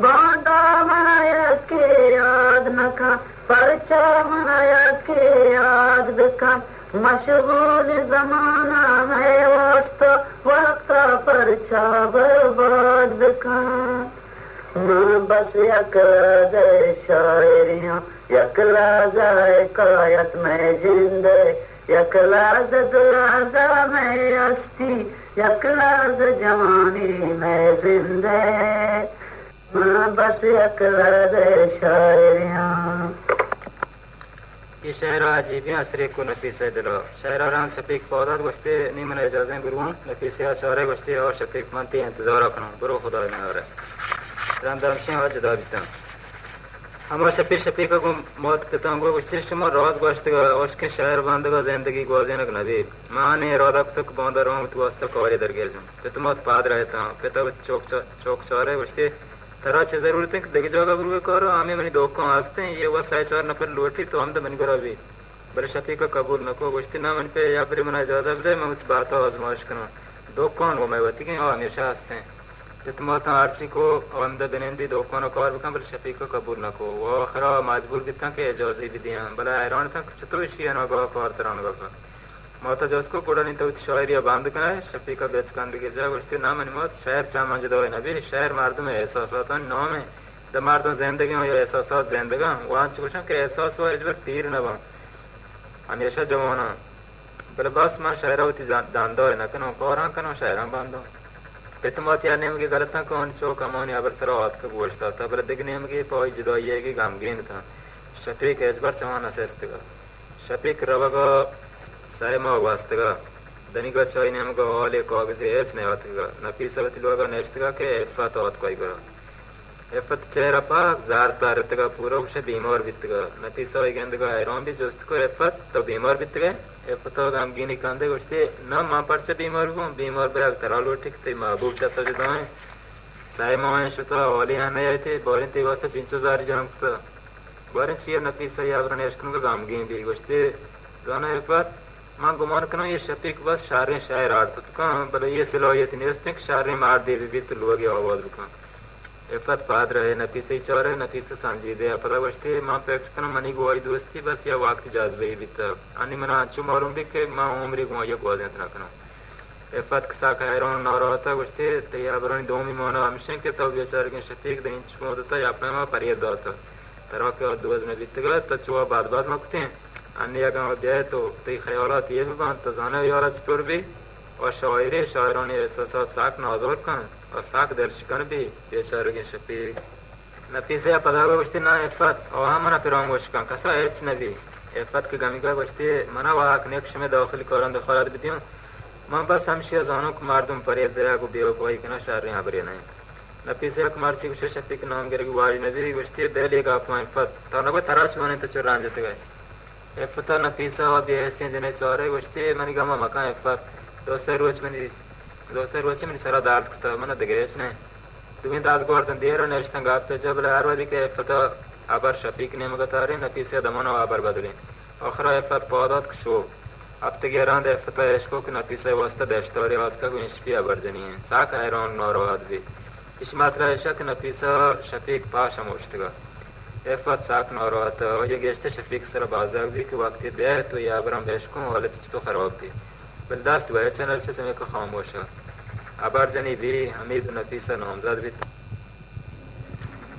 बांधा मनाया के याद नका परचा मनाया के याद बिका मशगूल जमाना में वस्त वक्त परचा बर्बाद बिका माँ बस यकलाज़ा शायरियां यकलाज़ा कायत में जिंदे यकलाज़ा दुलाज़ा में अस्ती यकलाज़ा जवानी में जिंदे माँ बस यकलाज़ा शायरियां ये शहर अजीबी असरे को नफीस दिलो शहर रान शफीक पौधा बस्ते नहीं मन इजाज़ें गुरुओं नफीस चारे बस्ते और शफीक मनती इंतजार रखना बुरो खुदा में और रामदामशी आज जदा बिता हम शफीक को मौत पिता को बस्ते शमा रोज बस्ते उसके शहर बंद का जिंदगी गोज़े नक नबी माँ ने रोदा तक बंदा रहो तो वास्ता कवरी दरगेल जो पिता मौत पाद रहता पिता चौक चारे बस्ते तरह से जरूरत है कि देखी जगह पर करो हमें मनी दो को आस्ते हैं ये वो सही चार नफर लोटी तो हम तो मन करो अभी बड़े शफीक का कबूल न को बस्ती ना मन पे या फिर मना इजाज़त दे मैं मुझे बात आजमाइश करूँ दो कौन वो मैं बती कि वो हमेशा आस्ते हैं तो तुम तो आरसी को हम तो बिनेंदी दो कौन को और बकम बड़े शफीक का कबूल न को वो खरा मजबूर भी था कि इजाज़ी भी दिया बड़ा हैरान था चतुर्शी है ना गो को और तरह गो मौत जो उसको कोड़ा नहीं तो शायरी बांध कर है शफी का बेच कांद के जा बस्ती ना मन मौत शहर चामा जदो है नबी शहर मार दो में एहसास होता है नौ में द मार दो जिंदगी में एहसास जिंदगी वहाँ चुका के एहसास हुआ इस बार पीर न बा हमेशा जवाना बल बस मां शहर होती दांदो है ना कनो कोरा कनो शहर बांधो इतमत या नेम की गलत ना कौन चौक अमोनी अबर सरो हाथ का गोश्त था बल दिखने में की पहुंच जदो ये की गमगीन था शफीक इस बार चवाना से शफीक रवा को सारे माँ वास्ते का दनिक बच्चा ही नेम को वाले कागज़ एच ने आते का नफीस सबती लोग नेस्ट का के इफ़त आत कोई करो इफ़त चेहरा पाक जार तारत का पूरा उसे बीमार बित का नफीस वाले गेंद का हैरान भी जोस्त को इफ़त तो बीमार बित गए इफ़त तो गम गिनी कांदे कुछते ना माँ पर से बीमार को बीमार पर अग तराल उठिक ते महबूब जाता जो दाएं सारे माँ शुतला वाले आने आए थे बोलें ते वास्ते चिंचो जारी जानता बोलें चीर नफीस या अपने इश्क़ का गम गिनी भी कुछते दोनों इफ़त मां गुमान करो ये शफीक बस शारे शायर आड़ तो कहाँ बल ये सलाहियत नहीं उसने शारे मार दे भी तो लोग आवाज रुका इफ़त पाद रहे नफीस ही चौरे नफीस सांझी दे अपना बचते मां पे कनो मनी गोई दोस्ती बस या वक्त जाज बही भी तब अन्य मना अच्छु मालूम भी के मां उम्र को ये गोज़े इतना कनो इफ़त के साथ हैरान ना रहता बचते तैयार बरनी दो में माना हमसे के तब बेचारे के शफीक दिन छुआ देता या अपने मां परियद होता तरह के दोस्त में बीत गया तो चुआ बात मकते हैं अन्य गाँव ब्याह तो तई ख्यालात ये भी बांध तजाना यार चतुर भी और शायरे शायरों ने एहसास साक नाजोर कन और साक दर्शकन भी बेचारे के शफीक नफीसा पदागो गुश्ती ना इफ़त ओहा मना पिराम गोश्कम कसा एच नबी इफ़त की गमिका गुश्ती मना वाक नेक्श में दाखिल करन दखलत बिदियो मैं बस हमशिया जानू को मार दूं परे दया को बेव कोई कना शार यहां बरे नहीं नफीसा को मार ची कुछ शफी के नाम गिर वाली नबी गुश्ती बेले का अपना इफ़त तो नको तराश बने तो चुरान जते गए इफ़त नफीसा व बेहसी जने चोरे गुश्ती मनी गमा मका इफ़त दोसर रोज में सारा दार्द कुस्ता मना दगरेश ने तुम्हें दास गोर्तन देर नेस्तं गाप जब आरवादी के फता आबर शफीक ने मगतारे नफीसे दमनो आबर बदले आखरा इफ़त पौधात शो अब तक यारां दे फता इसको कि नफीसे वास्ता देशतोरे वाद का कोई इंस्पी आबर जनी है साक आयरन नौरवाद भी इस मात्रा ऐसा कि नफीसा शफीक पास मुश्तगा इफ़त साक नौरवाद और ये गेस्ते शफीक सर बाजार भी कि वक्त बे तो याबरम बेशकों वाले तो खराब भी बर्दाश्त हुआ चैनल से समय को खामोश आबार जनी भी हमीद नफीसा नामजद भी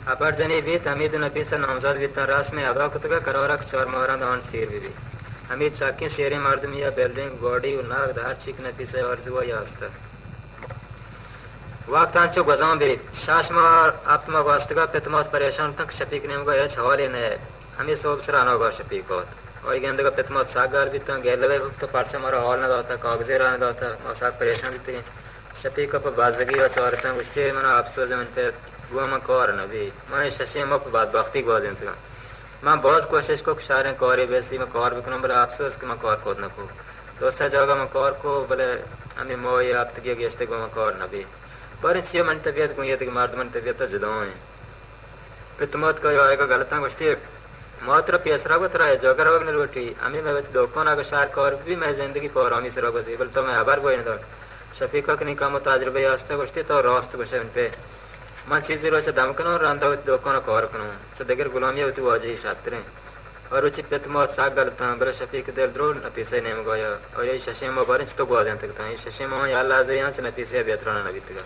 आबार जनी भी हमीद नफीसा नामजद भी रास में अदा कुतगा करवरक चार मोहरा दान शेर भी हमीद साकी शेरे मर्दम या बिल्डिंग बॉडी और नाग धार चिक नफीसा अर्जुआ या हस्ता वक्त आंचो गजाम भी शाशमा आत्मा वास्तगा पितमत परेशान तक शफीक ने मगा एच हवाले ने हमें सोब सराना होगा शफीक होत और गेंद का पितमत सागार भी तो गेलवे तो पार्चा मारा हॉल ना दाता कागजे राना दाता और साग परेशान भी थे शफीक पर बाजगी और चौरता उसके मना अफसोस जमीन पे वो मैं कौर न भी मैं शशे मप बात बख्ती को जिंद का मैं बहुत कोशिश को शारे कौरे बेसी मैं कौर भी बोले अफसोस कि मैं कौर खोद न को दोस्त जगह मैं कौर को बोले हमें मोई आप तक गेस्ते को मैं कौर न भी पर छे मन तबीयत को ये तक मर्द मन तबीयत जदाओ है पितमत का आएगा गलता उसके मात्र पेसरा को तरह जोकर वगन रोटी हमें मैं दोकों ना शार कौर भी मैं जिंदगी पर हमी सर को बोल तो मैं आभार कोई नहीं शफीका के निकाम तजुर्बे आस्ते कुश्ती तो रास्त कुछ पे मैं चीज़ रोच दमकनो रंधा दोकों कौर कनो सो दगर गुलामी होती वाजी शास्त्रे और उची पितमत साग गलता बरे शफीक दिल द्रोड़ नपीसे नेम गोया और ये शशेम बारिश तो गोजन तक था ये शशेम या लाजे यहाँ से नपीसे बेहतराना नबी तक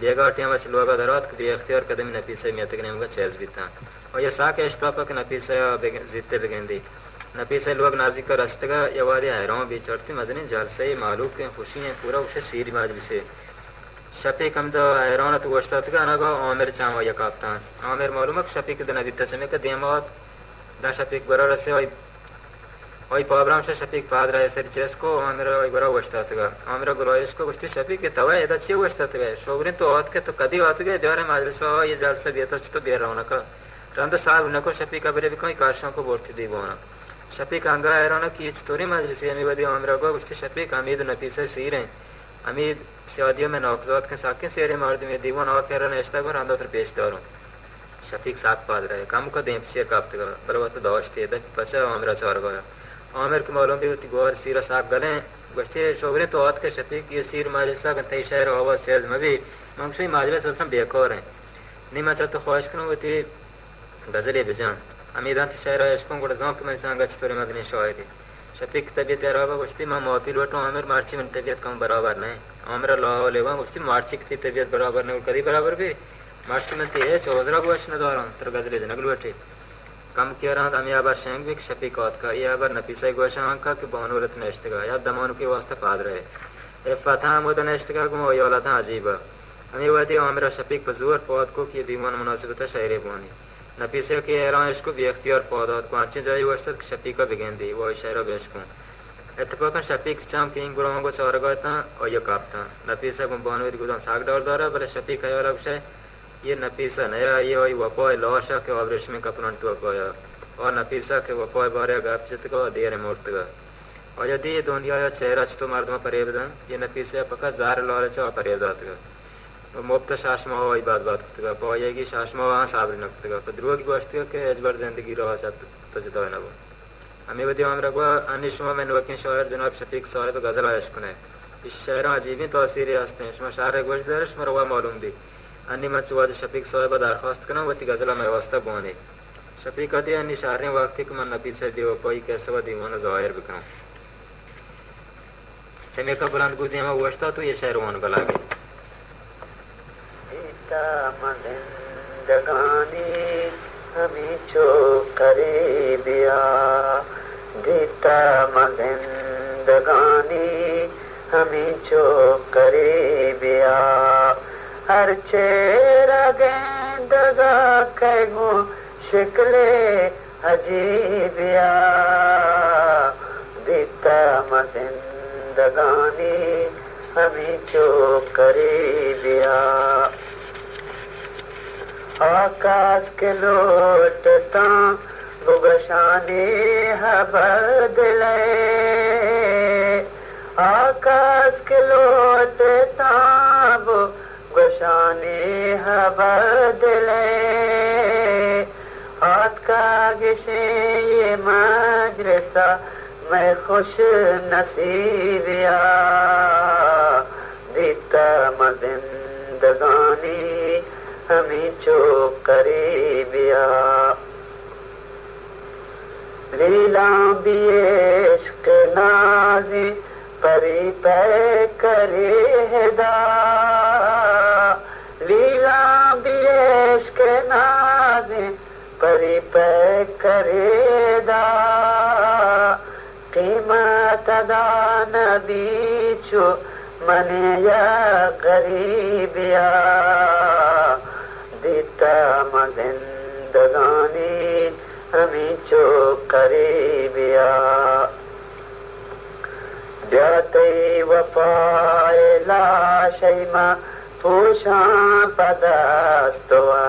बेगा टिया मच लोगा दरात के बेख्तियार कदम नपीसे में तक नेम का चेज भी था और ये साक इश्तापक नपीसे जीते बिगेंदी नपीसे लोग नाजी का रस्तगा ये वादे हैरों भी चढ़ती मजनी जल से मालूम के खुशी है पूरा उसे सीरी माजली से शफीक हम तो हैरों तो वस्ता तक ना गो आमिर चाहो ये काप्तान आमिर मालूम है शफीक दिन अभी तस्मे का देमात दा शफीक बरा से वही पाबराम से शफीक पाद रहे सर चेस को आमिर वही बरा वस्ता तक आमिर गुलाइश को कुछ शफीक के तवा ये अच्छी वस्ता तक शोगरी तो औत के तो कदी आत गए ब्यारे माजली से ये जल से बेहतर तो बेर रहा का रंद साहब नको शफीक अबरे भी कोई काशों को बोलती दी बोना शफीक अंगा हैरान की तोरी मजलिस हमें बदी आमरा को कुछ शफीक हमीद नफीसा सीर हैं हमीद सऊदिया में नौकजात के साके सेरे मर्द में दीवान और कह रहा नेस्ता को रंदा उतर पेश दारों शफीक साथ पाद रहे काम को दें शेर काप्त का बरवत दावश थे दब पचा आमरा चार गया आमिर के मालूम भी होती गोर सीरा साग गले बस्ते शोगरे तो औत के शफीक ये सीर मजलिसा का तई शहर आवाज शेज में भी मंगशुई मजलिस उसमें बेकार हैं निमा चाहते ख्वाहिश करूँ होती गजले बेजान अमीदान शहर इसको गुड़ जाऊँ कि मैं सांगा चतुरे मदनी शायरी शफीक तबीयत यार कुश्ती मैं मोती लोटो आमिर मार्ची में तबीयत कम बराबर नहीं आमिर लाह लेवा कुश्ती मार्ची की तबीयत बराबर नहीं कभी बराबर भी मार्ची में ते चौजरा गोश न द्वारा तर गजले जनगल बैठे कम किया रहा हमें आबार शेंग भी शफीक औत का ये आबार नफीसा गोशा आंका कि बानूरत नेश्त का या दमानु के वास्ते पाद रहे ए फता मुद नेश्त का गुम योला था अजीबा हमें वही आमिर शफीक पजूर पौध को की दीवान मुनासिबत शायरी बोनी नफीसे के एरा इसको बेख्तियार पौधा पांचे जाई वस्तक शफीका बिगेंदी वो इशारा बेशकों इत्तफाक शफीक चाम किंग गुराम को चौर गता और ये कापता नफीसा को बानवीर गुदाम साग डाल दौरा भले शफीक है अलग से ये नफीसा नया ये वही वपोय लौशा के वाबरिश में कपड़न तो कोया और नफीसा के वपोय बारे गाप चित को देर मूर्त का और यदि ये दुनिया चेहरा तो मर्दमा परेबदा ये नफीसा पका जार लौरे चा परेबदात का मुफ्त शाशमा हो बात का पाएगी शाशमा वहाँ साबरी नक्त का पद्रुआ की गोश्त के अजबर जिंदगी रहा चाहता जता है ना वो हमें बदी हम रखवा अनिशमा में वकील शायर जनाब शफीक साहब गज़ल आयशकुन है इस शहर अजीबी तौसीरी हस्ते हैं इसमें शार गोश्त दरश मरवा मालूम दी अन्य मचवाद शफीक साहब दरख्वास्त करना वती गज़ल में वास्ता बोने शफीक आदि अन्य शारें वक्त के मन नबी से बेवफाई कैसे व दीवाना ज़ाहिर बिकना चमे का बुलंद गुदी में वस्ता तो ये शहर वन गला गए जिंदगानी हमें चो करे बिया देता जिंदगानी हमें चो करे बिया हर चेहरा गेंदगा कैगो शिकले अजीबिया दीता जिंदगानी हमें चो करीबिया आकाश के लौटता बुगशाने हबर दिले आकाश के लौटता बुगशाने हबर दिले हाथ का गिशे ये मजरसा मैं खुश नसीबिया दीता जिंदगानी हमें चो करीबिया लीला बियश्क नाज़े परी पे करे हिदा लीला बियश्क नाज़े परी पे करे दा कीमत दान बीचो मने या गरीबिया दीता जिंदगानी हमें चो करीबिया ब्याते वफाए लाशैमा पूषा पदस्तवात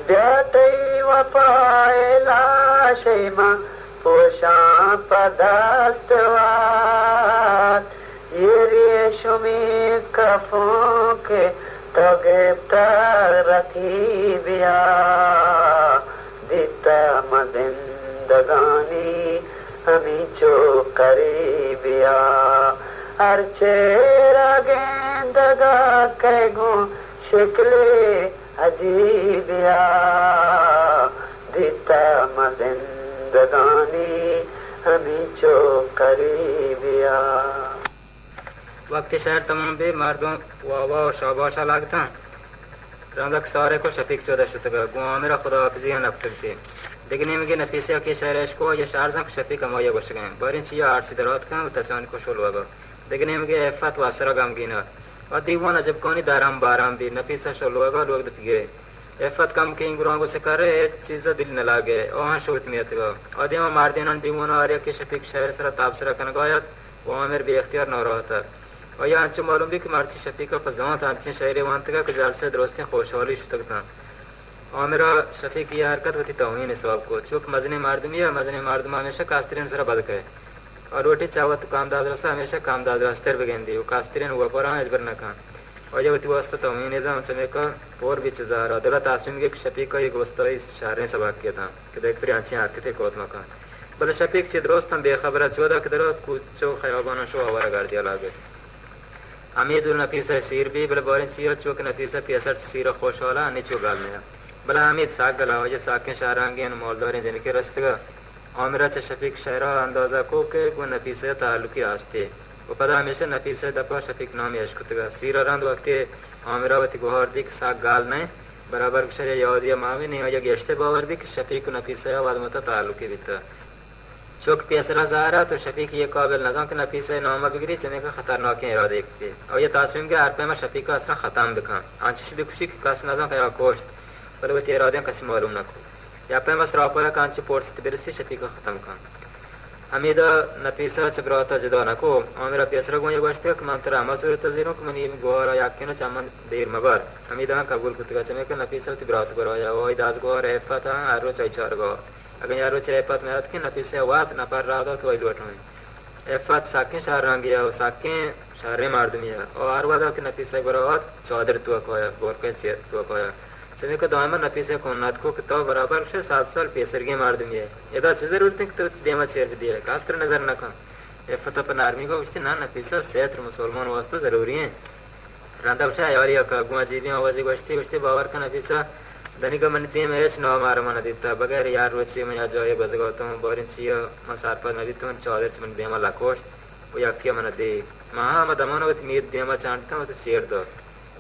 ब्याते वफाए लाशैमा पूषा पदस्तवात ये रेशमी कफों के तो गिरफ्तार रखी बिया दीता जिंदगानी हमें चो करीबिया हर चेहरा गेंदगा कैगो शिकले अजीबिया दीता जिंदगानी हमें चो करीबिया वक्त शहर तमाम बे मर्दों वावा और शाबाशा लागता रंगक सारे को शफीक 14 शुतगा गुआ मेरा खुदा हाफिजी नफ्तक थे देखने में नफीसिया के शहर को ये शारजंग शफीक अमोया गोश गए बरिंचिया 8 सिदरात का तचान को शोल वगा देखने में एफत वासरा गम गिना और दीवाना जब कोनी दाराम बाराम भी नफीसा शोल वगा लोग दगे एफत कम के इंगरों को शिकारे चीज़ दिल न लागे वहाँ शोत में तगा और दिमा मार देना दीवाना आर्या के शफीक शहर सरा ताबसरा कन गायत वहाँ मेरे बेख्तियार न रहा था और यहाँ अंचो मालूम भी कि मार्ची शफीका फजवा था अंचे शहर वहाँ तक कि जाल से दोस्तें खुशहाली शुतक था और मेरा शफीक की हरकत होती तौहीन स्वाब को चूक मजने मारदम या मजने मारदम हमेशा कास्तरीन सरा बद है और रोटी चावत कामदाद रसा हमेशा कामदाद रास्तर बगेंदी वो कास्तरीन हुआ पर अजबर न खान और जब होती वास्ता तौहीन निज़ाम समय का और भी चजार अदला तासमीम के शफीक का एक वस्ता इस शारे सबक किया था कि देख फिर आँचें आते थे कोत मकान बल शफीक से दोस्त हम बेखबर चौदह की तरह कुछ खयाबाना शो हवारा गाड़ दिया लागे अमीदुल नफीसा सीर भी बल बोरिन चीरा चौक नफीसा पियसर सीरा खुशहाला नीचो गाल में बला अमीद साग गला हो साकें शारांगे मोल दोहरे जिनके रस्तगा आमिरा च शफीक शहरा अंदाजा को के गो नफीसा ताल्लुकी आस्ते वो पता हमेशा नफीसा दपा शफीक नाम यशकुतगा सीरा रंद वक्त आमिरावती गोहर दिख साग गाल नहीं बराबर शय यादिया मावे नहीं हो गेश्ते बावर भी शफीक नफीसा वादमता ताल्लुकी बिता चौक पैसरा ज़ारा तो शफीक ये काबिल नज़म के नफीस नामा बिगरी चमे का ख़तरनाक इरादे थे और ये तासमीम के आरपे में शफीक का असरा ख़त्म दिखा आंशिश भी खुशी की कस नज़म का कोश्त पर वो इरादे कसी मालूम न थे या पे मस रापरा कांच पोर्ट से बिरसी शफीक का ख़त्म का हमीदा नफीसा चबराता जदा न को और मेरा पैसरा गो ये गोश्त का मंत्रा मसूरत ज़ीरो को मनी गोरा याकिन चामन देर मबार हमीदा कबूल कुतगा चमे का नफीसा तिबरात करवाया वो इदास गोरा एफता आरो चार गो अगर यारो चेपत में आत के नफीसे वात न पर रादा तो इलवट में एफत साकें शार रंगिया और साकें शारे मार दुमिया और आरवादा के नफीसे बराबर चौधर तो कोया बोर के चेत तो कोया समय को दामन नफीसे को नात को तो बराबर से 7 साल पेसरगे मार दुमिया यदा जरूरत है तो देमा चेर भी दिया कास्त्र नजर न का एफत अपन आर्मी को उठते ना नफीसा सेहत मुसलमान वास्ते जरूरी है रंदा उठा यार या का गुआ जीवी आवाज गोश्ती उठते बावर का नफीसा धनी का मन दे मेरे नौ मार मन देता बगैर यार रोचे मैं आज जो गजगाता हूँ बोरिन चिया मैं सार पर नदी तो चौधर से मन देमा लाकोस्ट वो याकिया मन दे महा मैं दमन वत मीर देमा चांटता हूँ तो चेर दो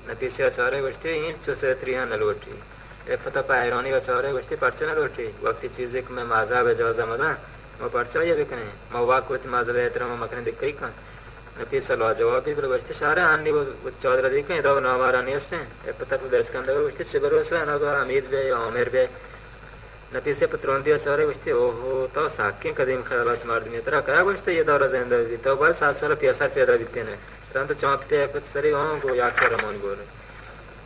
नफीसे चारे बचते इन चुसे त्रिया न लोटी ए फता पायरानी का चारे बचते पर्चा न लोटी वक्ती चीज़ एक मैं माजा बेजाजा मदा वो पर्चा ये बिकने मैं वाक वत माजा बेहतर मैं मकने दिख कहीं का نفيسة لا جوابي بل وشتي شارع عني وتشادر دي كان رو نامارا نيستن ابتا بس كان ده وشتي سبروسا انا go اميد بي عامر بي نفيسة پترون دیا شارع وشتي اوه تو ساكين قديم خیالات مرد می ترا کیا وشتي ये दौरा जिंदा भी तो बस 7 साल 50 पैदा बीते ने तंत चौपते epत सरी हो go याक कर मन go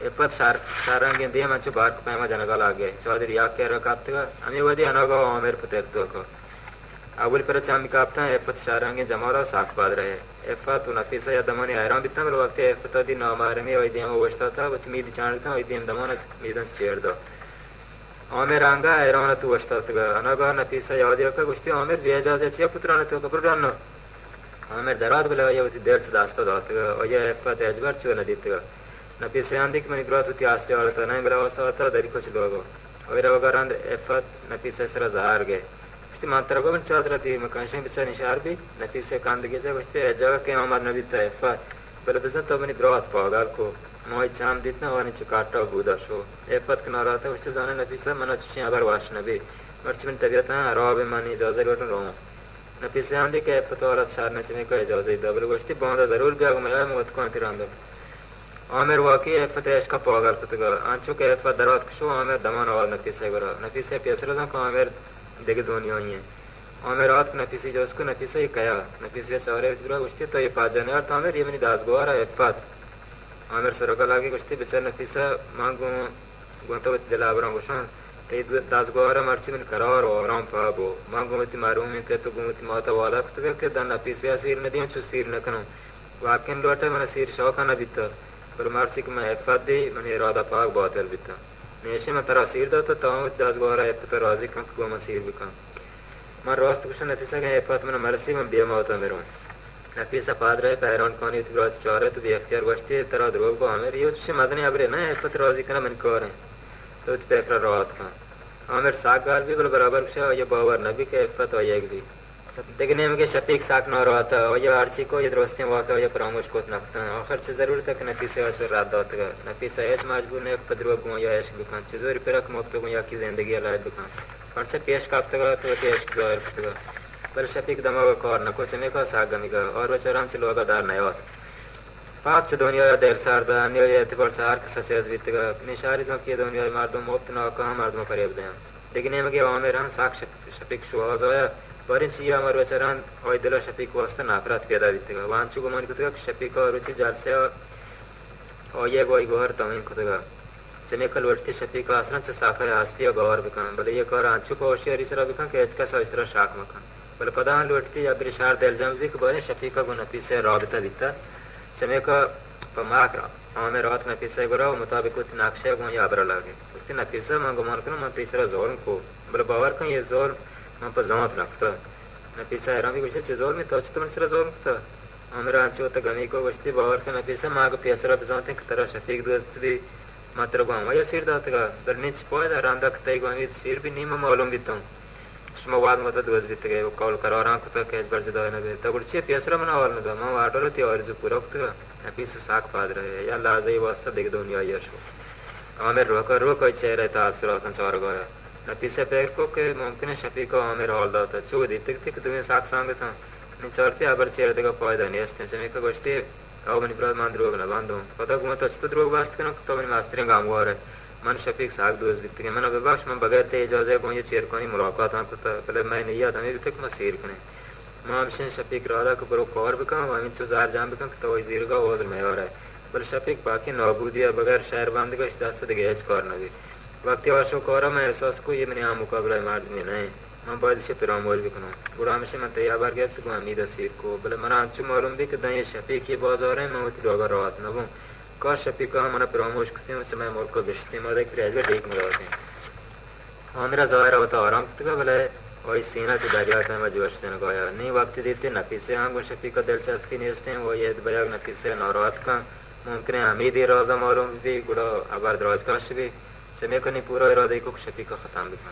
epत सारंगे दिया मंच बार पैमा जनगा लागे चौधरी याक कर रकातगा हमें वदी अनगा आमिर पतेर तो को अवल पर चाम कापता epत सारंगे जमारा साख बाद रहे epत नफीसा या दमने हैरान बितना मेरे वक्त epत दी ना मारे में वदी हम वस्ता था वतमीद चांडता वदी हम दमने मीदन चेड़ दो आमिर आंगा हैरान तू वस्ता तगा अनगा नफीसा यादिया का गुस्ती आमिर बेजा से चे पुत्रान तो कपड़ान आमिर दराद बला ये वती देर से दास्ता दातगा और ये epत अजबर चो न दीतगा नफीसा आंदी कि मनी ब्रात वती आश्रय वाला नहीं बला वसा था दरी कुछ लोगो और वगरंद epत नफीसा सरा ज़हार गए इस मात्रा को बन चादर थी मकाशें बिचा निशार भी नफीसे कांद के जब इसते जगह के हमार नबी तैफा बल बिजन तो बनी ब्रात पागल को मोई चाम दितना वानी चुकाटा बुदा शो एफत के नारा था उसते जाने नफीसा मना चुचियां अबर वाश नबी मर्च में तबीयत है राब मानी इजाजत वटन रो नफीसे आंदी के एफत वाला शार ने में को इजाजत दबल गोश्ती बांदा जरूर भी आगो मैं मत को अंतिरांदो आमिर वाकी एफत ऐश का पागल कुतगा आंचो के एफत दरात शो आमिर दमान वाल नफीसे गरा नफीसे पेसरजों का आमिर देखे दुनिया ही है आमिर रात को नफीसी जो उसको नफीसा ही कहा नफीसी सारे इतबरा गुस्ती तो ये पाँच जने और तो आमिर ये मनी दास गुआरा एफत आमिर सरोका लागे गुस्ती बेचार नफीसा मांगो गुंतो दिलाबरा गुशान तो ये दास गुआरा मर्ची में करार और आराम पाबो मांगो मती मारूं में पे तो गुमती माता वाला कुछ के दान नफीसी सिर नदियों चु सिर न करो वाक्यन लोटे मैंने सिर शौका न बीता पर मर्ची को मैं एफत दी मैंने इरादा पाक बहुत हल बीता नेशे में तरह सिर दो तो ताऊ दास गुआरा एफत राजी कं को मैं सिर भी कं मैं रास्त कुछ नफीसा के एफत में मर्सी में बेमा होता मेरे नफीसा पादरे पैरों को नहीं तिब्रात चारे तो भी अख्तियार बचती है तरह द्रोग को हमें ये उससे मदनी अबरे ना एफत राजी करना मन को रहे तो इस पैकरा रात का हमें साग गाल भी बराबर कुछ ये बावर नबी के एफत हो ये भी देखने में के शफीक साक न रहा था और ये आर्ची को ये दोस्तें वाक़ ये परामर्श को नखता है आखिर से ज़रूर तक नफीसा वैसे रात दात का नफीसा ऐश मजबूर ने पदरो गुआ या ऐश बिकान चीज़ों रिपेयर का मुफ्त गुआ की ज़िंदगी अलाय बिकान पर से पेश कापता का तो वो ऐश ज़ाहिर करता का पर शफीक दमाग का और न कुछ में का साग गमी का और वो चराम से लोग दार नया होता पाप से दुनिया देर सारदा अन्य ये एतबार चार के सचेज बीत का निशारी जो की दुनिया मार्दों मुफ्त न का मार्दों परेब दें देखने में के आमिर हम साक शफीक शुआज़ होया परिचय हमारे वचरान और दिलो शफीक वास्ता नाफरत पैदा बीतेगा वांचु को मन कुतगा शफीक और रुचि जार से और ये गोई गोहर तमिन कुतगा जमे कल वर्ती शफीक आसरन से साफे आस्ती और गौर बिकान भले ये कर आंचु को होशियारी सरा बिकान के एचका सविस्तर शाक मकान भले पदान लुटती या बिरशार दिल जम भी कबरे शफीक को नफी से राबिता बीता जमे का पमाक हमें रात नफी से गुरा मुताबिक उत नाक्शे को याबरा लागे उसती नफी से मांगो मान कर मन तीसरा जोर को भले बावर का ये जोर मैं पर जमात रखता नफीसा हैरान भी कुछ चीज़ों में तो अच्छी तो मनसरा जोर रखता हमारा आंचो तक गमी को बचती बावर का नफीसा माँ को पैसरा बजाते हैं तरह शफीक दोस्त भी मात्र को हमारे सिर दाते का दरनीच पोए दा रांदा कतई को हमें सिर भी नहीं मैं मालूम बीता हूँ शुमावाद मत दोस्त बीत गए वो कॉल करो आराम को तो कैच बढ़ जाता है ना बे तो कुछ पैसरा मना वाला ना माँ वाटर होती और जो पूरा वक्त का नफीसा साक पाद रहे या लाज़ी वास्ता देख दुनिया यशो हमें रोक चेहरे तासुरा तन चार गया नफीसा पैर को के मुमकिन शफीक को हमें हॉल दाता चो दिखते थे कि तुम्हें साक सांग था नहीं चढ़ते अबर चेहरे देखा पायदा नहीं हंसते जमे का गोश्ती आओ मनी प्राद मान द्रोग ना बांधो पता को मत अच्छे तो द्रोग वास्त के ना तो मनी मास्टरिंग काम हुआ रहे मन शफीक साग दोस्त बीत के मन विभाग में बगैर ते इजाज़त को ये चेयर को नहीं मुलाकात आंख होता पहले मैं नहीं याद हमें भी तक मसीर करें मामशन शफीक राधा को बरो कौर भी कहाँ हमें चुजार जाम भी कहाँ तो वही जीर का ओज़र में हो रहा है बल शफीक बाकी नौबूदिया बगैर शहर बांध का इश्तास्त दिखे एच कौर न भी वक्त वाशो कौरा में एहसास को ये मैंने आम मुकाबला मार्द में नहीं मैं बाद से पिराम बोल भी करूँ बुरा हमेशा मैं तैयार बार गया तो अमीद सीर को भले मना अंचु मालूम भी कि ये शफीक ये बहुत और है मैं वो लोग रात न वो का शफीक का हमारा पिरामोश करते हैं मैं मुल्क को बेचते हैं मदद फिर ऐसे ठीक मिलाते हैं हाँ मेरा ज़ाहिर होता आराम का भले वही सीना से दरिया में मजबूर से गया नहीं वक्त देते नफीसे आंग शफीक का दिलचस्पी नहीं हंसते हैं वो ये बयाग नफीसे नौरात का मुमकिन है अमीद रोज़ा मालूम भी गुड़ा आबार दराज काश भी समय को नहीं पूरा इरादे को शफीक का ख़त्म बिका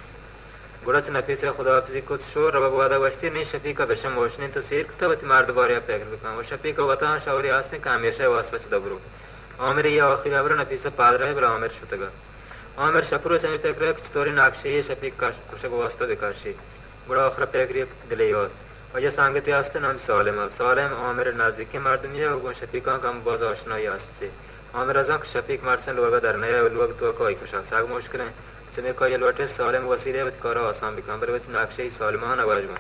गुड़ा नफीस खुदा हाफिज़ी कुछ शोर रबक वादा बचती नहीं शफीक का विषम वोशनी तो सिर था वती मार दोबारा पैकर बिका वो शफीक का वता शौरी आस्ते का हमेशा वास्ता दबरू आमिर ये आखिर अबर नफीसा पाद रहे बला आमिर शुतगा आमिर शपरो समय पैकर कुछ तोरी नाक्षी ये शफीक का कुशक वास्ता बिकाशी गुड़ा आखिर पैकरी दिले और و یه سنگتی هستن هم سالم سالم عامر نزدیکی مردمیه و گون شفیق هم کم باز آشنایی هستی عامر از آن که شفیق مرچن لوگا در نیه و لوگ تو کاری کشان ساگ مشکله چمی کاری لوٹه سالم وسیله و کارا آسان بکن برای نقشه سالم ها نواجم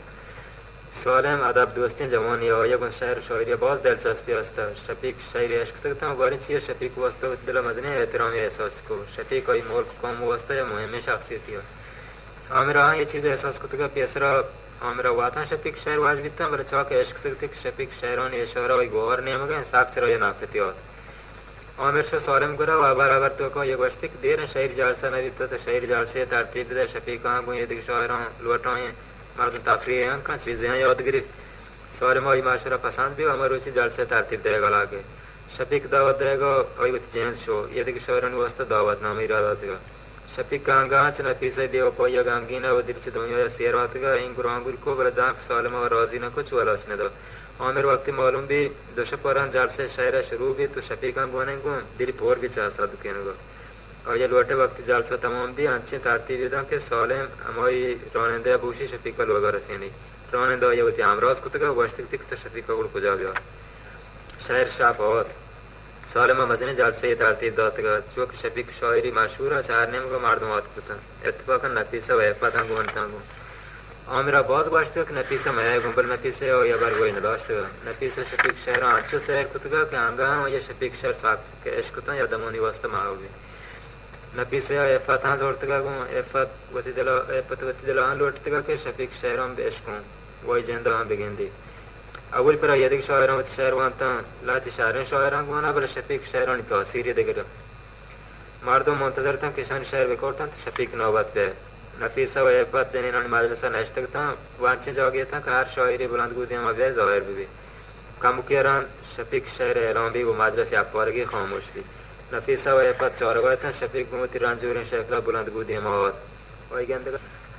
سالم ادب دوستی جوانی ها یا گون شعر شاعری باز دلچسبی است شفیق شاعری عشق تکتم بارین چیه شفیق واسطه و دل مزنی احترامی احساس کو شفیق های ملک کام واسطه یا مهم شخصیتی ها عامر ها یه چیز احساس کتو که پیسرا عامر واتن شفیق شعر واج بیتن برای چاک عشق تک شفیق شعرانی اشاره و گوهر نمیگن ساک چرا یا ناپتیات عامر شو سالم گرا و برابر تو کو یک وقتی که دیر شعر جلسه نویت تا شعر جلسه ترتیب ده شفیق ها گوی دیگه شاعران لوٹائیں مردم تقریر ہیں کان چیزیں یادگیری سالم های معاشرہ پسند بھی ہمارا روچی جلسه ترتیب دے گا لاگے شفیق دعوت دے گا اوی وقت جنس شو یہ دیگه شاعران واسطه دعوت نامه ارادہ دے گا شفیق گانگا چنا پیسه بی و پایا گانگینا و دل چ دنیا سیروات گا این گرانگور کو بر داخ سالم و راضی نہ کچھ ولاس نہ دو عامر وقتی معلوم بھی دوش پران جلسه شاعر شروع بھی تو شفیق ہم گونے کو دل پور بھی چا ساد کینو گا اور یہ لوٹے وقت جلسہ تمام بھی انچے ترتیب دان کہ سالم امای راننده بوشی شفیق لوگا رسینی راننده یوتی امراض کتگا واشتک تک شفیق گل کجا بیا شاعر شفاعت سالم مزنی جلسه ترتیب دادگاه چوک شفیق شاعری مشهور است هر نمیگه مردمات کتن اتفاقا نفیسه و عفت هم گونتنگو عامر باز گوشته که نفیسه مایه گنبل نفیسه و یا برگوی نداشته نفیسه شفیق شهران اچو سیر کتگاه که انگاه هم یا شفیق شهر ساک که عشق کتن یا دمونی واسطه معاوی نفیسه و عفت هم زورتگاه گون عفت وطی دلا هم لوٹتگاه که شفیق شهران به عشقون وای جنده هم بگندی اول پر یادی شاعران و شعر وانتان لاتی شاعران شاعران گونا بل شفیق شاعرانی تاثیری دیگر مردم منتظر تن که شان شعر بکردن تو شفیق نوبت به نفیسه و عفت جنینان مجلسه نشتگتن وانچه جاگه تن که هر شاعری بلند گودی ما به ظاهر ببی کم کیران شفیق شعر اعلام بی و مجلس اپارگی خاموش بی نفیسه و عفت چارگاه تن شفیق گمتی رنجورین شکل بلند گودی ما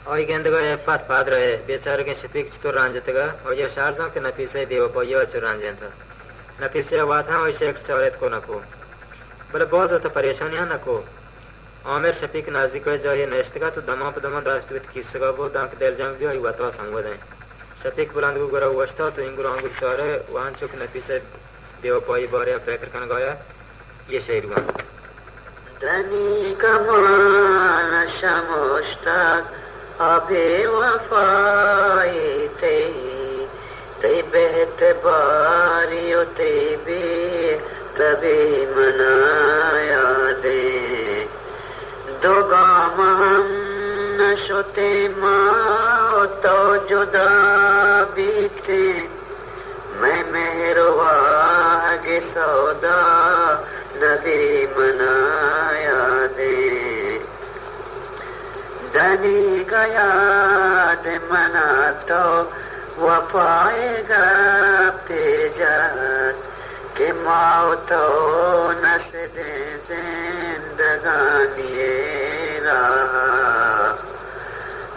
آی گندگاه عفت پاد رहे बेचारे के शफीक तो रंजतगा और ये शारजों के नफीसे बेवफाई और रंजन था नफीसे बात है और शेख चौरत को नको बोले बहुत होता परेशानियां नको आमिर शफीक नाजिक है जो ये नेश्तगा तो दमा पे दमा दास्तवित किसगा वो दांक दिल जम भी हुआ तो संगवद है शफीक बुलंद को गरा वस्ता तो इंगुर अंगुर चारे वान चुक नफीसे बेवफाई बारे फैकर कन गाया ये शेर हुआ دنی کمان شمشتک آبی وفای تی بهت باری و تی بی تبی منایاده دو گام هم نشوتے ما تو جدا بیتے میں مہرواہ کے سودا نبی منایا دے دنی کا یاد منا تو وفائے گا پہ جات کہ موت و نسد زندگانی رہا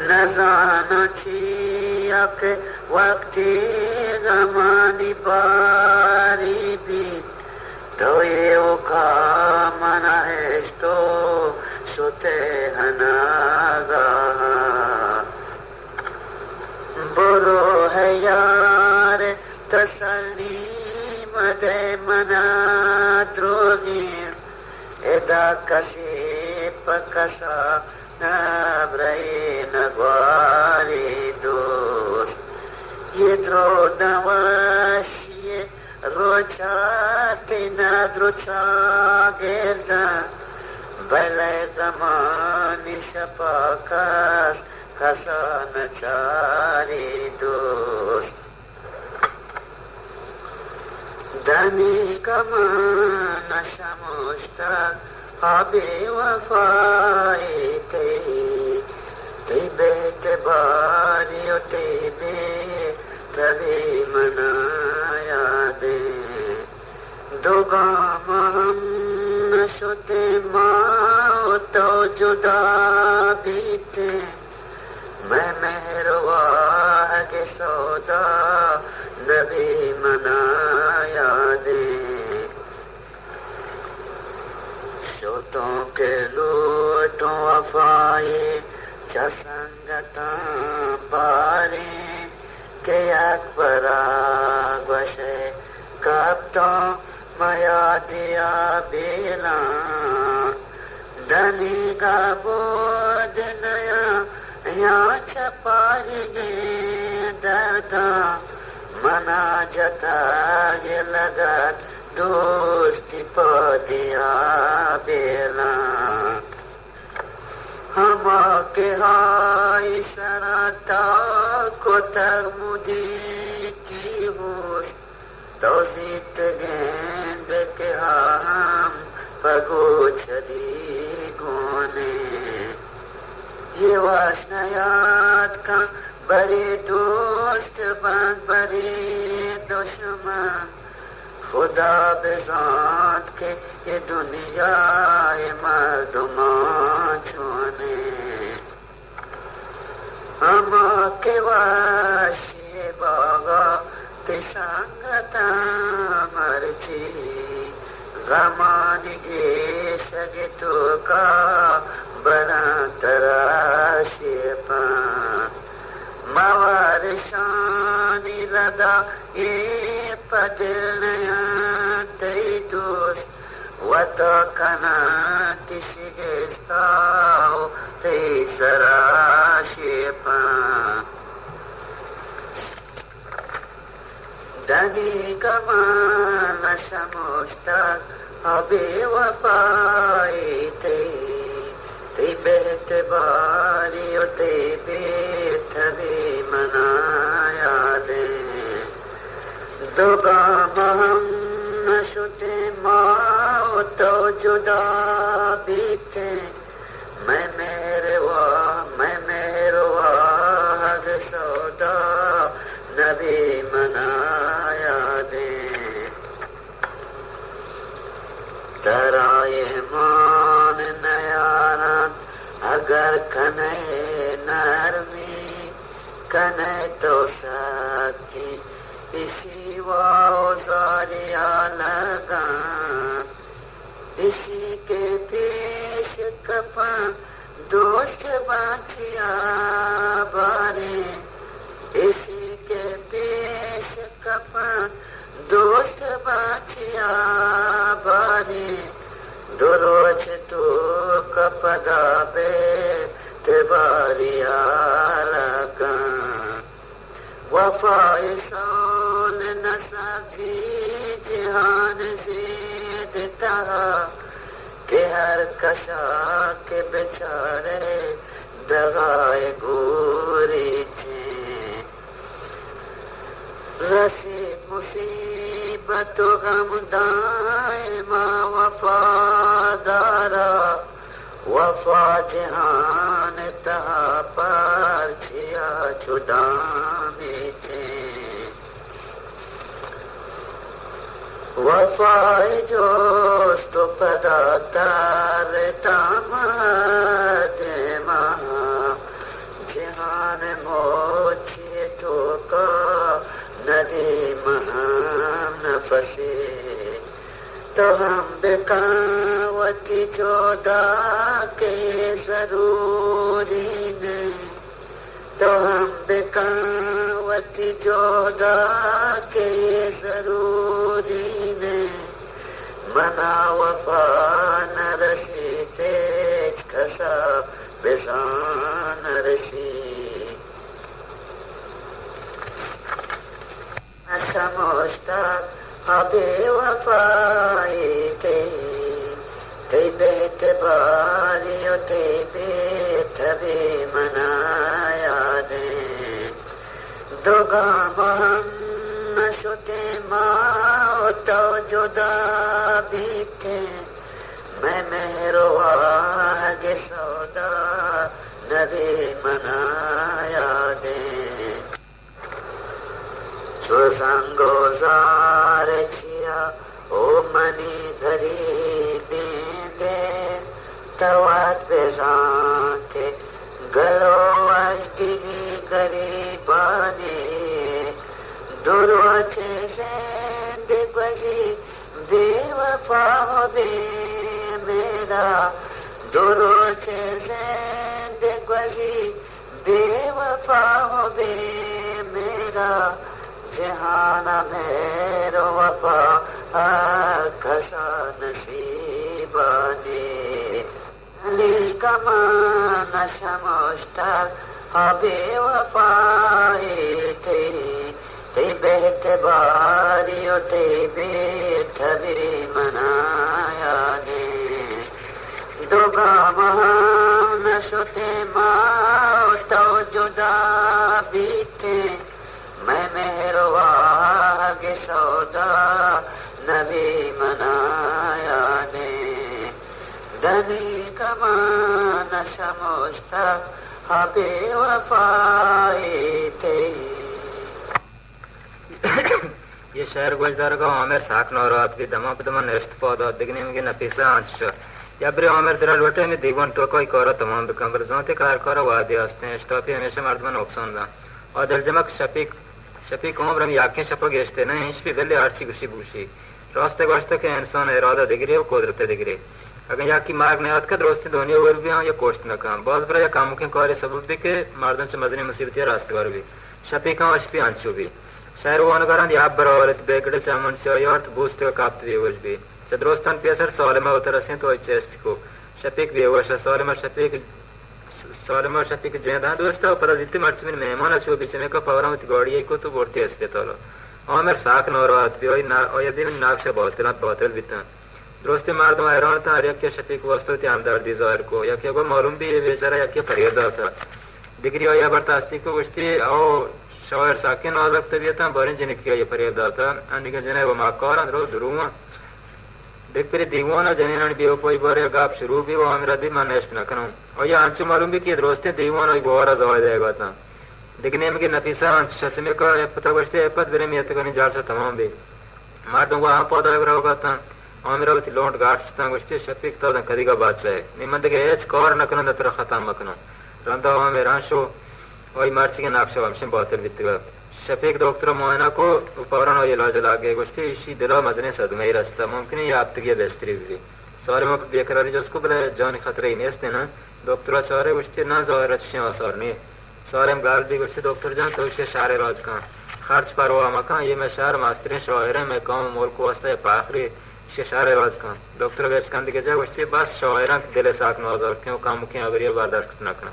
نزانو چیک وقتی غمانی باری بید تو یہ کامنا ہے تو شتے ہناگا برو ہے یار تسلی مدے منا دروگین ادا کسی پکسا نبرئی نگواری دوست یہ درو دواشی روچاتی ندروچا گردن بلے زمانی شپاکس کسا نچاری دوست دنی کمان شمشتک آبی وفائی تی بیت باری و تی بی تبی منایا دے دو گام ہم نشوتے ماں تو جدا بیتے میں مہرواہ کے سودا نبی منایا دے شوتوں کے لوٹوں وفائے چسنگتاں بارے के अकबरागशे कब तो मया दिया बेला धनी का बोध नया यहाँ छपारी गे दर्दा मना जता ये लगत दोस्ती पदिया बेला हम के हाय सरता को तक मुझे की होश तो सीत गेंद के हम पगो छली गोने ये वासनायात का बड़े दोस्त बन बड़े दुश्मन खुदा बेजात के ये दुनिया मर्दुमान छोने हम के वाशी बागा ते संगता मर्जी गमानी ग्रेश गे तो का बना तराशेपा मवार शानी लदा ये पदिलनया तेरी दोस्त वतो कना तिशिगेस्ताओ तेरी सराशेपा धनी गमान शमुष्टक अबे वपाई ते बेत बारी ते बेत भी मनाया दे दो गाम हम नशुते माओ तो जुदा बीते मैं मेरे वाग सौदा नबी मनाया दे तराए मान नयारन अगर कने नरमी कने तो सकी इसी वाज़ारिया लगा इसी के पेश कपा दोस्त बाचिया बारे इसी के पेश कपा दोस्त बाचिया बारे दुरोज तो कपदा बे तेबारिया लगा वफाए सोन नसबी जहान से देता के हर कशा के बेचारे दगाए गोरी छे रसीद मुसीबत गम दायमा वफादारा वफा जहान तहा पर छिया छुड़ामे थे वफाए जोस्त पदा तार तामद महा जहान मोछे तो का नदी महाम न फसे तो हम बेकावती जोदा के जरूरी ने तो हम बेकावती जोदा के जरूरी ने मना वफा न रसी तेज खसा बेजान रसी न समझता अबे वफाई ते बेत बारियो ते बेत भी मनाया दे दो गाम हम नशुते माओ तो जुदा बीते मैं मेरो आगे सौदा नबी मनाया दे संगो जार छिया ओ मनी घरी बेदे तवात बेजान के गलो अजदिगी गरीबाने दुर्वचे से दिग्वजी बेवफा हो बे मेरा दुर्वचे से दिग्वजी बेवफा हो बे मेरा जहाना मेरो वफा कसा नसीबाने अली कमान शमोश्तर बेवफाए तेरी ते बेतबारियो ते बेतबी मनाया दे दोगा महाम नशोते माओ तो जुदा बीते मैं मेहरवा के सौदा नबी मनाया दे धनी कमान शमोश्ता हबे वफाए तेरी। ये शहर गुजदार का आमिर साक नौरात भी दमा पदमा नेस्ट पौधा दिखने में नफीसा अंश या ब्रे आमिर दरा लोटे में दीवान तो कोई कोरा तमाम कमर जोते कार कोरा वादे आस्ते हैं स्टॉपी हमेशा मर्दमन नुकसान दा और दर्जमक शफीक उम्र में याके शपो गेस्ते ना इंश भी वेले आर्ची गुशी बुशी रास्ते वास्ते के इंसान इरादा दिगरे और कुदरत दिगरे अगर या की मार्ग ने का दोस्ती दोनों ओवर भी हां या कोस्ट न काम बॉस बरा या काम के कोरे सबब भी के मर्दन से मजने मुसीबत या रास्ते कर भी शफीक अशपी अंचो भी शहर वन कारण याब बराबर बेकड़े चामन से यार्थ बूस्ट का काप्त भी वज भी चद्रोस्तान पेसर सालमा उतर से तो चेस्ट को शफीक भी वश सालमा शफीक जेदा दोस्त पर दित्ते मर्च में मेहमान छो बीच में का पवरामत गाड़ी को तो बोलते अस्पताल आमिर साक नौरात भी ओय ना ओय दिन नाक्ष बोतल बिता दोस्ती मार दो हैरान था या के शफीक वास्तव ते आमदार दी जाहिर को या के को मालूम भी बेचारा या के फरियाद था डिग्री या बर्दाश्ती को उस्ती ओ शायर साकिन आजब तबीयत बरन जने किया ये फरियाद था अन्य के जने वो माकार अंदर दुरुमा देख पर दीवाना जने भी कोई बारे गाप शुरू भी वो हमरा दी मानेस्ट न करो और या अंच मालूम भी कि दोस्ती दीवाना एक बार जाय देगा था दिखने में कि नफीसा अंच सच में का पता बचते पद बेरे में तो नहीं जाल से तमाम भी मार दूंगा वहां पौधा लगा होगा था अमरावती लोट घाट स्तांगुस्ती शफीक तो कदी का बादशाह है निमंद के एच कौर नकन दतर खत्म मकनो रंदा हुआ में राशो ओई मार्च के नाक्शा वंश बोतल बितगा शफीक डॉक्टर मोहना को उपरन और इलाज लागे गुस्ती इसी दिला मजने सदमे रास्ता मुमकिन है आप तक ये बेहतरी भी सारे में बेकरारी जिसको बले जान खतरे ही नहीं ना डॉक्टर चारे गुस्ती ना जाहिर अच्छे असर नहीं सारे में गाल भी गुस्ती डॉक्टर जान तो उसके सारे राज का खर्च परवा मका ये मैं शहर मास्टर शोहर में काम मोल को वास्ते पाखरी शारे राज का डॉक्टर वेचकांत के जगह वस्ती बस शोहरा दिले साक नौजर क्यों काम के अबरिय बर्दाश्त न करना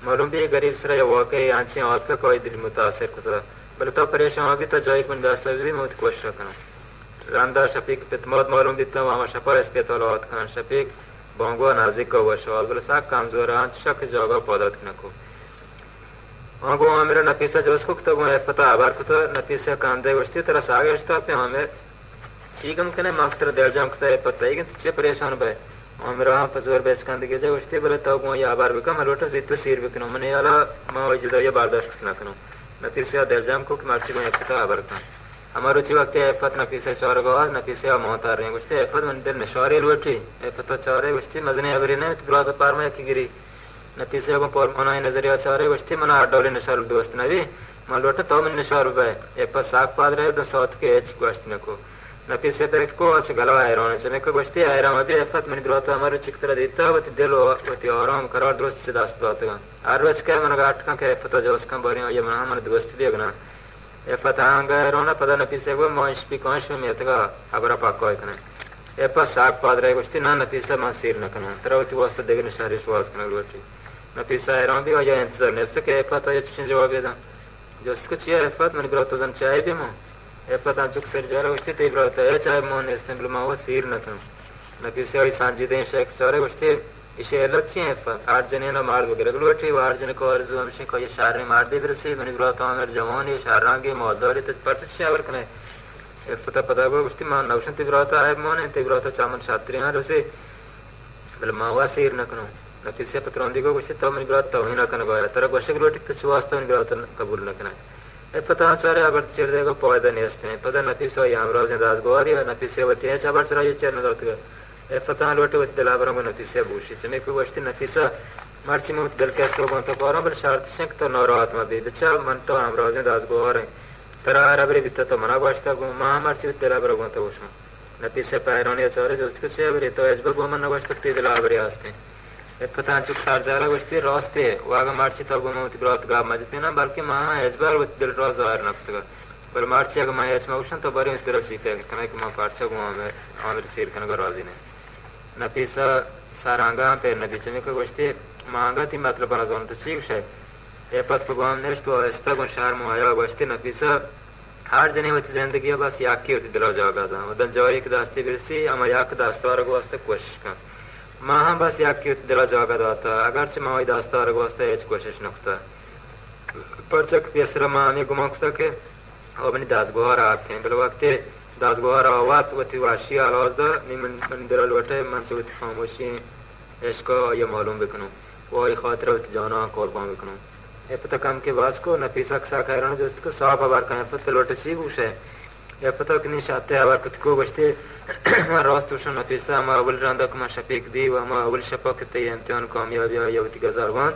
मालूम भी गरीब सर ये वाकई आंची औरत का कोई दिल मुतासिर कुतरा बल तो परेशान भी तो जोई कुन दास्ता भी मौत कोशिश करना रांदा शफीक पितमौत मालूम भी तो वहां शफा अस्पताल औरत खान शफीक बोंगो नाजिक को वशवाल बल साक कामजोर आंच शक जगह पौधत न को आगो मेरा नफीसा जो उसको तो पता आभार को तो नफीसा कांदे वस्ती तरह सागे रिश्ता पे हमें चीकम कने मास्टर देर जाम कता पता है कि चे परेशान बे हमरा पजोर बेच कांद के जे वस्ती बोले तो को या बार बिकम लोटा जित सिर बिकनो मने वाला मा वजदा ये बर्दाश्त न कनो नफीसा देर जाम को मार्ची को पता आभार का हमारो ची वक्त एफत नफीसा चार गो नफीसा मोहतार रे वस्ती एफत मन दिल नशोरे लोटी एफत चारे वस्ती मजने अबरे ने ब्राद पार में की गिरी नफीसा को पर मना नजरिया चारे वस्ती मना डोले नशर दोस्त नवी मा लोटा तो मन नशर बे एफत साक पाद रहे तो साथ के एच वस्ती न को नफीसे पे को अच्छे गलवा है रोने से मैं को बचती है राम अभी एफत मैंने दुराता हमारे चिकतरा देता है वो दिलो वो आराम करार दोस्त से दास्त बात का हर रोज क्या मैंने गाठ का क्या एफत जो उसका बारे में ये मना हमारे दोस्त भी अगना एफत आंगा रोना पता नफीसे को मांस भी कांच में मिलता का अबरा पाको है कने एफत साग पाद रहे बचती ना नफीसा मांसीर न कना तरवती वास्ते देखने शहरी श्वास कना लोटी नफीसा है राम भी वजह इंतजार नहीं उससे क्या एफत है चीज़ जवाब देता जो उसको चाहिए एफत मैंने बुरा तो जन चाय भी मां पता चुक सर जा रहा वस्ती तेज रहता है चाहे मोहन इस्तेमाल मावा सीर न करूं नफीसे वाली सांझी दें शेख चारे वस्ती इसे अलग चाहिए आठ जने ना मार वगैरह लोटी आठ जने को अर्ज़ हमसे को ये शार में मार दे फिर से मैंने बुरा तो अगर जवान ये शार आगे मौदौरी तो परच शावर कने पता को वस्ती मान नौशन तेज रहता है मोहन तेज रहता चामन छात्री हैं रसे बल मावा सीर न करूं नफीसे पत्रोंदी को वस्ती तो मैंने बुरा तो ही न करने को तरह वर्षक रोटी तो वास्तव में बुरा तो कबूल न करना पता चारे अबर चिर देगा पौधा नहीं हस्ते पता नफीसा यहाँ रोज दास गोवारी नफीसे वती है चाबर सरा ये चरण दर्द का पता लोटे वत दिलाबर को नफीसे भूषी चमे को वस्ती नफीसा मार्ची में दिल के सो बंतो पारो बल शार्ट शंक तो नौरात में भी बच्चा मन तो हम रोज दास गोवारे तरह अरबरे बिता तो मना वास्ता को महा मार्ची वत दिलाबर को तो उसमें नफीसे पैरों ने चारे जो उसके छे बरे तो एजब को मन वास्ता ते दिलाबर हस्ते Efatan çok sarjara goşti raste vaga marchi tagomoti brat ga majtina balki ma ezbar vet dil roz var naftaga पर मार्च अगर मैं ऐसे में उशन तो बड़े इस तरह सीखते हैं कहीं कि मैं पार्चा को हमें आमिर सीर करने का राजी नहीं नपीसा सारंगा पे नपीचे में क्या गोश्ते मांगा थी मतलब बना दोनों तो चीज़ है ये पत भगवान ने तो ऐसा कुछ शहर में आया गोश्ते नपीसा हर जने होती ज़िंदगी बस याक की होती दिला जागा था उधर जोरी की दास्ती बिरसी हम याक दास्तार को वास्ते कोशिश कर माँ बस याक की होती दिला जागा था अगर चे माँ दास्तार को वास्ते एच कोशिश नखता पर चक पेसरा माँ हमें घुमाता के अपनी दासगोहर आपके हैं बल्कि वक्त दासगोहर आवाज़ वती वाशी आवाज़ दा मन दिल लौटे मन से वती खामोशी इसको ये मालूम बिकनो वो ये खातिर वती जाना कॉल पाऊँ बिकनो ये पता कम के बास को नफीसा कसा कह रहा हूँ जो इसको साफ आवार का है फिर लौटे चीज़ उसे ये पता कि नहीं शाते आवार कुछ को बचते हमारा रास्त उसे नफीसा हम अवल रंदा को मैं शपीक दी व हम अवल शपा के तय इम्तिहान कामयाबी या वती गज़ारवान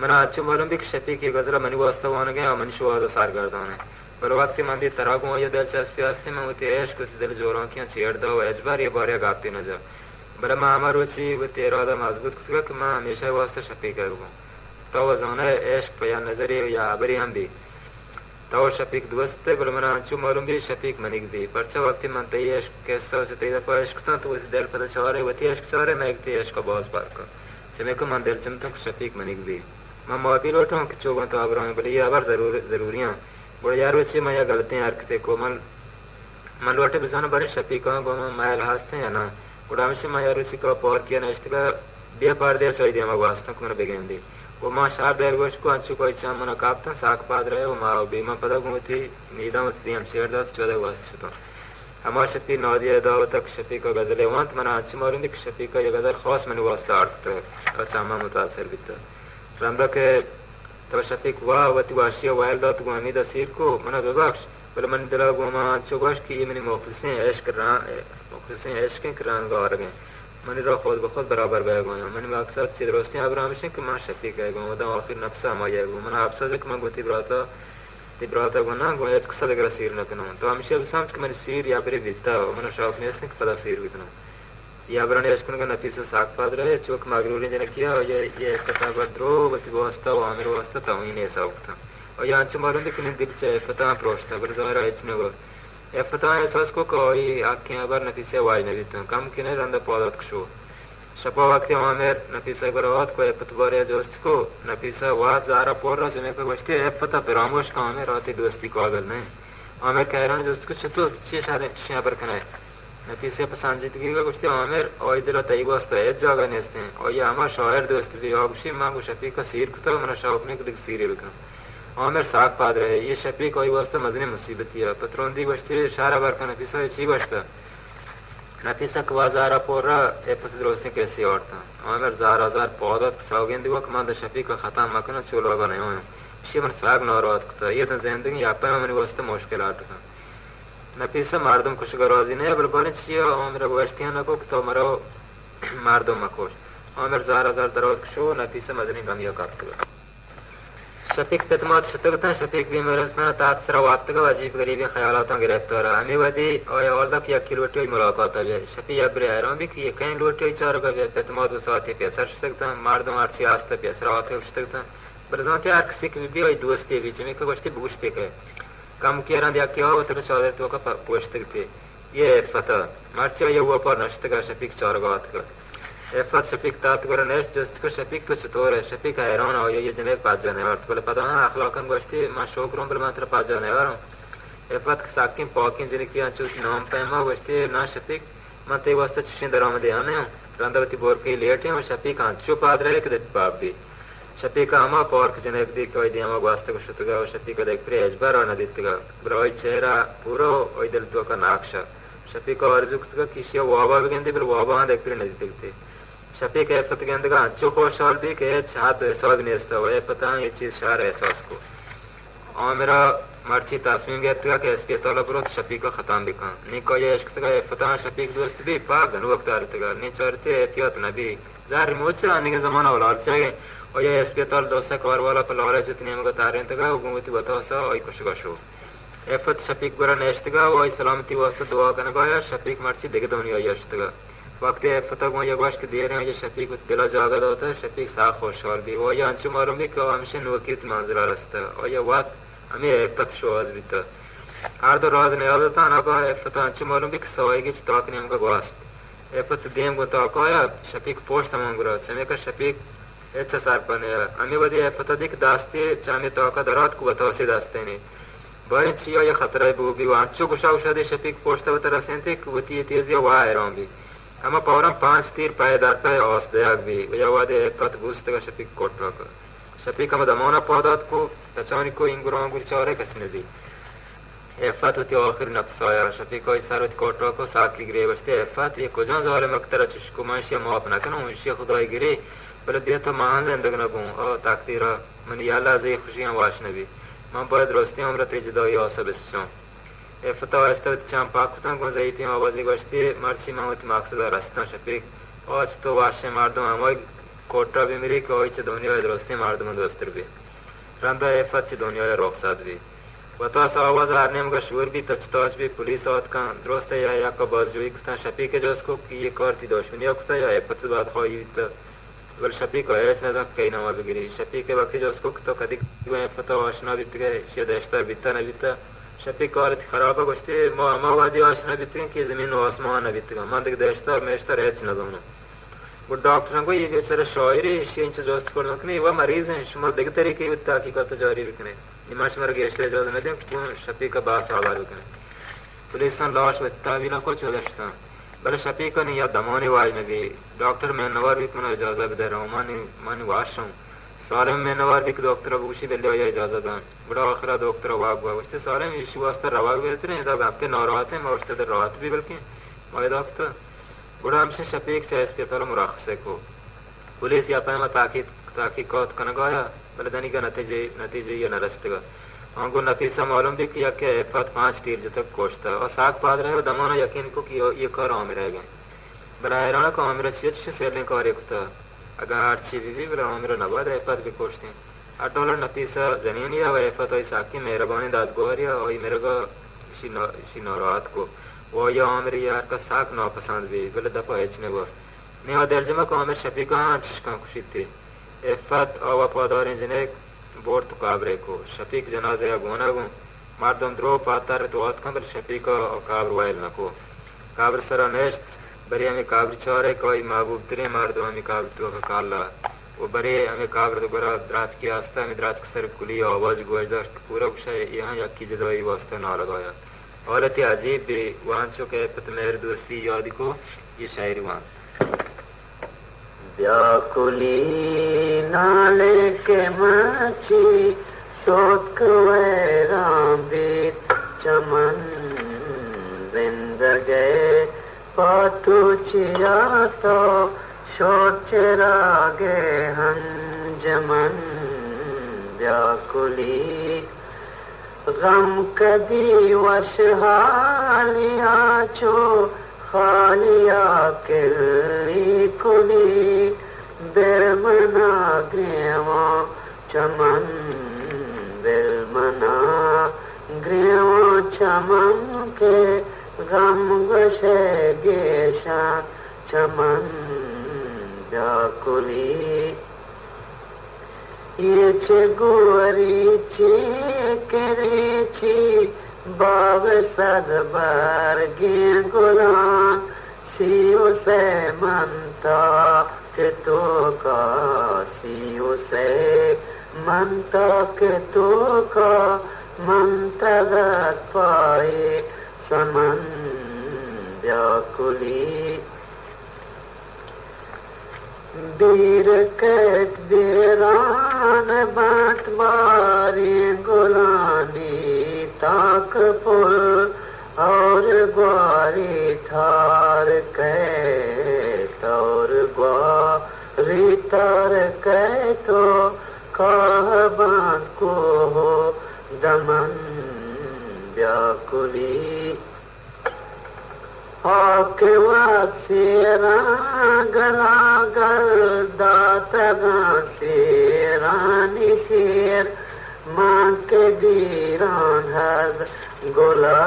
मना अच्छे मालूम भी कि शपीक ये गज़रा मनी वास्ता वाने गया मनी शुआज़ सार गर्दान है पर वक्त मंदी तरह को ये दिलचस्पी आस्ते में वो तेरे इश्क दिल जोरों की छेड़ दो एजबार ये बारे गाती न जा बड़ा माँ हमारे ची वो तेरा आधा मजबूत कुछ कि माँ हमेशा वास्ते शपी करूँ तो वो ज़ोने इश्क पे या नज़रिए या आबरी हम भी तो शपीक दोस्त बल मना चु मालूम भी शपीक मनिक भी पर चा वक्त मंदी इश्क कैसा हो चुके इधर पर इश्क तो वो दिल पता चारे वो इश्क चारे मैं एक इश्क बहुत बार का चमे को मन दिल चमतक शपीक मनिक भी माँ मौबी लोटों कि चौगन तो आबरों बल ये आबर ज़रूरियाँ बड़े यार वैसे मैं गलतियाँ हरकतें को मन लोटे बिजाना बड़े शपीकों को मैं हासते हैं ना बड़ा हमेशा मैं यार वैसे को पौर किया ना इसका बिया पार देर सोई दिया मैं वास्ता को मैंने बेगें दी वो माँ शार देर गोश को अंशु को इच्छा मना कापता साक पाद रहे वो माँ बीमा पता को थी नीदा मत दी हम शेर दास 14 वास्ते तो हमारे शपी नौ दिया दाव तक शपी को गज़ले वंत मना अंशु मालूम भी शपी का ये गज़ल खास मैंने वास्ता आर्ट अच्छा माँ मुतासर बिता रंदा के तो शपीक वाह वती वाशिया वाइल दात गुआमी दा सिर को मना बेबख्श बल मन दिला गुमा चोगश की ये मनी मुखलिसें इश्क करान गार गए मनी रा खुद बखुद बराबर बह गए मनी अक्सर चीज दोस्ती अब्राहम से कि मां शपीक है गो दा आखिर नफ्सा माया गो मना आपसा जक मैं गोती ब्राता गुना गो इश्क सलगरा सिर न कनो तो हमेशा समझ के मनी सिर या बरे बिता मना शौक ने इसने पता सिर बितना या बरने इश्क का नफीस साक पाद रहे चौक मगरूरी जन किया ये पता बद्रो वती वास्ता व आमिर वास्ता तो इन्हें साउक्ता और यहाँ च मालूम भी कि दिल चे पता प्रोस्ता बर ज़ाहिर है इतने वो ये पता है सास को कोई आँखें अबर नफीसे वाज नहीं बिता कम कि नहीं रंदा पौधा कशो शपा वक्त आमिर नफीसा बरात को ये पता बारे दोस्त को नफीसा वाज ज़ारा पोर रहा जमे को बचते ये पता परामर्श का आमिर आती दोस्ती को अगर नहीं आमिर कह रहा है दोस्त को चतो अच्छे सारे अच्छे पर कनाए नफीसे पसंदीदगी का कुछ आमिर और इधर तय वास्ता है जगह नहीं हैं और ये हमारा शायर दोस्त भी आगुशी मांगो शपी का सिर को तो मना शौक ने कद सिर बिकना आमिर साक पाद रहे ये शपी कोई वास्ता मजने मुसीबत है पत्रों दी बचती सारा बार का नफीसा अच्छी बचता नफीसा कवाजारा पोरा ये पति दोस्ती कैसे औरता आमिर ज़ार पौधा सौगें दिवा कमांड शपी का ख़त्म मकना चोला का नहीं हो इसी मन साग नौरात का ये तो जिंदगी आप पे मनी वास्ता मुश्किल आट का नफीसा मार्दम खुशगवाजी नहीं बल बोले चाहिए मेरा गोश्तियाँ न को तो मरो मार्दम मकोश आमिर ज़ार दरोद शो नफीसा मजनी गमिया काटता शफीक पेतमात शुतगता शफीक भी मेरे स्नान तात सरावात का अजीब गरीबी ख्यालात गिरफ्तार हमें वदी और औरदा की अखिल लोटी मुलाकात है शफी अब्रे आराम भी कि कहीं लोटी चार का पेतमात साथी पैसा शुतगता मार्दम आर्ची आस्ते पैसा आते शुतगता बरजाते आर किसी की भी दोस्ती बीच में का बचती बूझते के कम किया रहा दिया क्या होता है चौदह तो का पोषते थे ये फता मार्च ये हुआ पर नष्ट का शफीक चारगात का एफत शफीक तात कर नेश जस्ट को शफीक तो चतुर है शफीक हैरान हो ये जने पाँच जने और बोले पता है अखलाकन बचती मां शौक रोम बोले मात्र पाँच जने और एफत के साकिन पॉकिन जने किया चुत नाम पैमा बचती ना शफीक मते वास्ते चुशिन दराम दे आने हो रंदावती बोर के लेट है और शफीक आंचो पाद रहे के बाप भी शफीक आमा पॉर्क जने एक दी कोई दिया वास्ते को शुतगा और शफीक देख प्रेज बार और नदितगा ब्रोई चेहरा पूरा ओई दिल तो का नाक्शा शफीक और जुक्त का किसी वाबा भी कहते फिर वाबा देख प्रे नदितगते शफीक एफत के अंदर अच्छो खुशहाल भी के छात ऐसा भी नहीं था वो पता है ये चीज़ शार एहसास को और मेरा मर्ची तस्मीम गया था कि एसपी तौला पर शफीक का ख़त्म भी कहा नहीं कोई इश्क तक पता है शफीक दोस्त भी पाग घन वक्त आ रहे नहीं चढ़ते एहतियात न भी ज़ाहिर रिमोट चलाने के ज़माना वाला चाहिए और ये एसपी तौल दोस्त कार वाला पर लौरे जितने हम तारे तक हुकूमती बताओ सा और कुछ का शो एफत शफीक बुरा नेश्तगा वो सलामती वास्ते दुआ करने का शफीक मर्ची देखे तो नहीं आई वक्त फतक वो ये गोश्त दे रहे हैं ये शफीक दिला जागल होता है शफीक सा खुशहाल भी वो ये अंशु मालूम भी कि हमसे नवकीत मंजरा रास्ता और ये वक्त हमें पत शोज भी था हर दो रोज ने आदत ना को फता अंशु मालूम भी कि सवाई की चिताक ने हमका गोश्त ये पत देम को तो को या शफीक पोस्ट तमाम गुरा चमे का शफीक अच्छा सार पने हमें वदी है फता दिख दास्ते चामे तो का दरात को बताओ से दास्ते ने बारे चियो ये खतरा है वो भी वांचो कुशा उशा दे शफीक पोस्ट बता सेंते कुती तेजी वा है राम भी हम पौरम 5 तीर पायदार पे औस देग भी या वादे पत गुस्त का शफीक कोटरा का शफीक हम दमोना पौदात को तचानी को इंगुरों गुर चौरे कसने दी एफत होती आखिर नफ्स आया शफीक को इसारत कोटरा को साकी गिरे बस्ते एफत ये कुजां ज़ालिम अक्तर चुशको माशिया माफ ना कनो उनशी खुदाई गिरे बल बेत मान जिंदगी न बूं और तकदीरा मन याला जे खुशियां वाश नबी मां बाद रोस्ते हमरा तेज दो या सब इसचों एफता वास्तव चाम पाकुता को जई पे आवाज़ गश्ते मर्ची मावत मकसद रास्ता शफीक आज तो वाशे मर्दम हम कोटरा भी मेरी कोई च दुनिया रोस्ते मर्दम दोस्तर भी रंदा एफत च दुनिया रुखसत भी वता आवाज हारने में शूर भी तचताज भी पुलिस औत का दोस्त या का बाजुई कुता शफीक के जोस को कि ये करती दुश्मनी कुता या पत बात होई त बल शफीक है ऐसा ना कहीं ना बिगड़ी शफीक के वक्त जोस को तो कदी में पता आशना बीत गए शायद एस्तर बीता न बीता शफीक औरत खराब गोश्ते मावादी आशना बीत कि जमीन व आसमान न बीत मन देख देस्तर मेस्तर है न दोनों वो डॉक्टर को ये बेचारा शायरी शेंच जोस्त पर मकने वो मरीज हैं शुमार देख तरीके की तहकीकात जारी रखने निमाश मर गए इसलिए जो न दे शफीक का बास आवार रखने पुलिस ने लाश बता भी ना कुछ दस्ता बल शफीक ने या दमाने वाज ने भी डॉक्टर में नवार भी को इजाजत दे रहा हूं मानी वाशों साले में नवार भी डॉक्टर अबूशी बेले या इजाजत दा बड़ा आखिरा डॉक्टर वाग हुआ उससे साले में इशू वास्ते रवाग बेहतर है दा आपके नौरात है मौजते दे रात भी बल्कि माय डॉक्टर बड़ा हमसे शफीक से अस्पताल मुराखसे को पुलिस या पे ताकीकात कन गया बलदनी का नतीजे ये नरस्तगा हमको नफीसा मालूम भी किया कि एफत 5 तीर तक कोशता और साग पाद रहे दमाना यकीन को कि ये कर आमिर रहेगा बला हैरान को आमिर चीज से सेलने का रेखता अगर आर्ची भी बला आमिर नवाद एफत भी कोशते $8 नफीसा जनीन या एफत और साकी मेहरबानी दास गोहरिया और मेरे को शिनौरात को वो या आमिर यार का साक नापसंद भी बले दफा हेचने को नेवा दर्जमा को आमिर शफीक हाँ चुशका खुशी थी एफत और पादार इंजने बोर्ड काबरे को शफीक जनाजे या गोना गो मर्दम द्रो पातर तो आत कमर शफीक और काबर वाइल नको काबर सरा नेस्ट बरे हमें काबर चारे कोई महबूब तरे मर्दम हमें काबर तो का काला वो बरे हमें काबर तो बरा द्राज की आस्था हमें द्राज का सर कुली आवाज गोजदाश्त पूरा कुछ यहाँ यकी जदवाई वास्ता ना लगाया औरत अजीब भी वहाँ चुके पत मेरे दोस्ती याद को ये शायरी वहाँ व्याकुली नाले के मची सोक वैरांबित चमन जिंदगे पातु चिया तो सोच रागे हंजमन व्याकुली गम कदी वश हालिया चो खालिया किली कुली बेरमना ग्रेवा चमन बेरमना ग्रेवा चमन के गम गशे गेशा चमन व्याकुली ये चे गोरी चे करे ची बाग सदबार गे गुलान सियो से मनता के तो का सियो से मनता के तो का मंत्रगत पाए समन व्याकुली बीर कैद बीरान बात बारी गुलानी ताक पुल और ग्वारी थार कै तौर ग्वारी तार कै तो काह बात को हो दमन व्याकुली आके वासेरा गला गल दातगा सेरानी शेर मां के दीरान हज गोला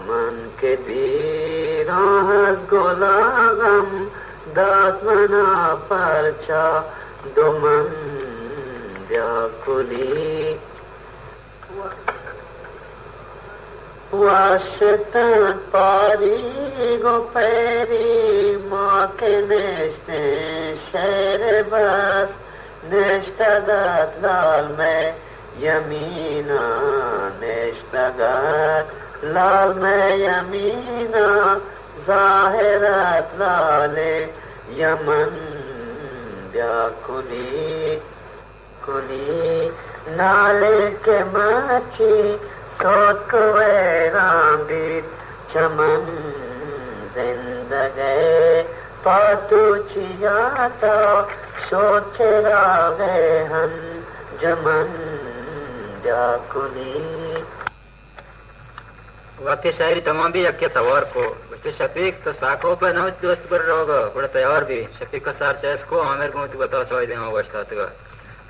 मन के दीर راز گلاغم داتمنا پرچا دومن بیاکولی واشتن پاری گو پیری ما که نشته شهر بس نشتگت لال میں یمینا نشتگت لال میں یمینا ظاہرت لال یمن بیا کنی کنی نالے کے مچی سوت کو ویران بیت چمن زندگی پاتو چیاتا شوت چراغے ہن جمن بیا کنی وقتی شاعری تمام भी यक्के तवार को बस्ते शफीक तो साखो पर नमत दोस्त कर रोगा बड़ा तैयार भी शफीक का सार चेस को हमें को तू बता सवाई दे हम वस्ता तक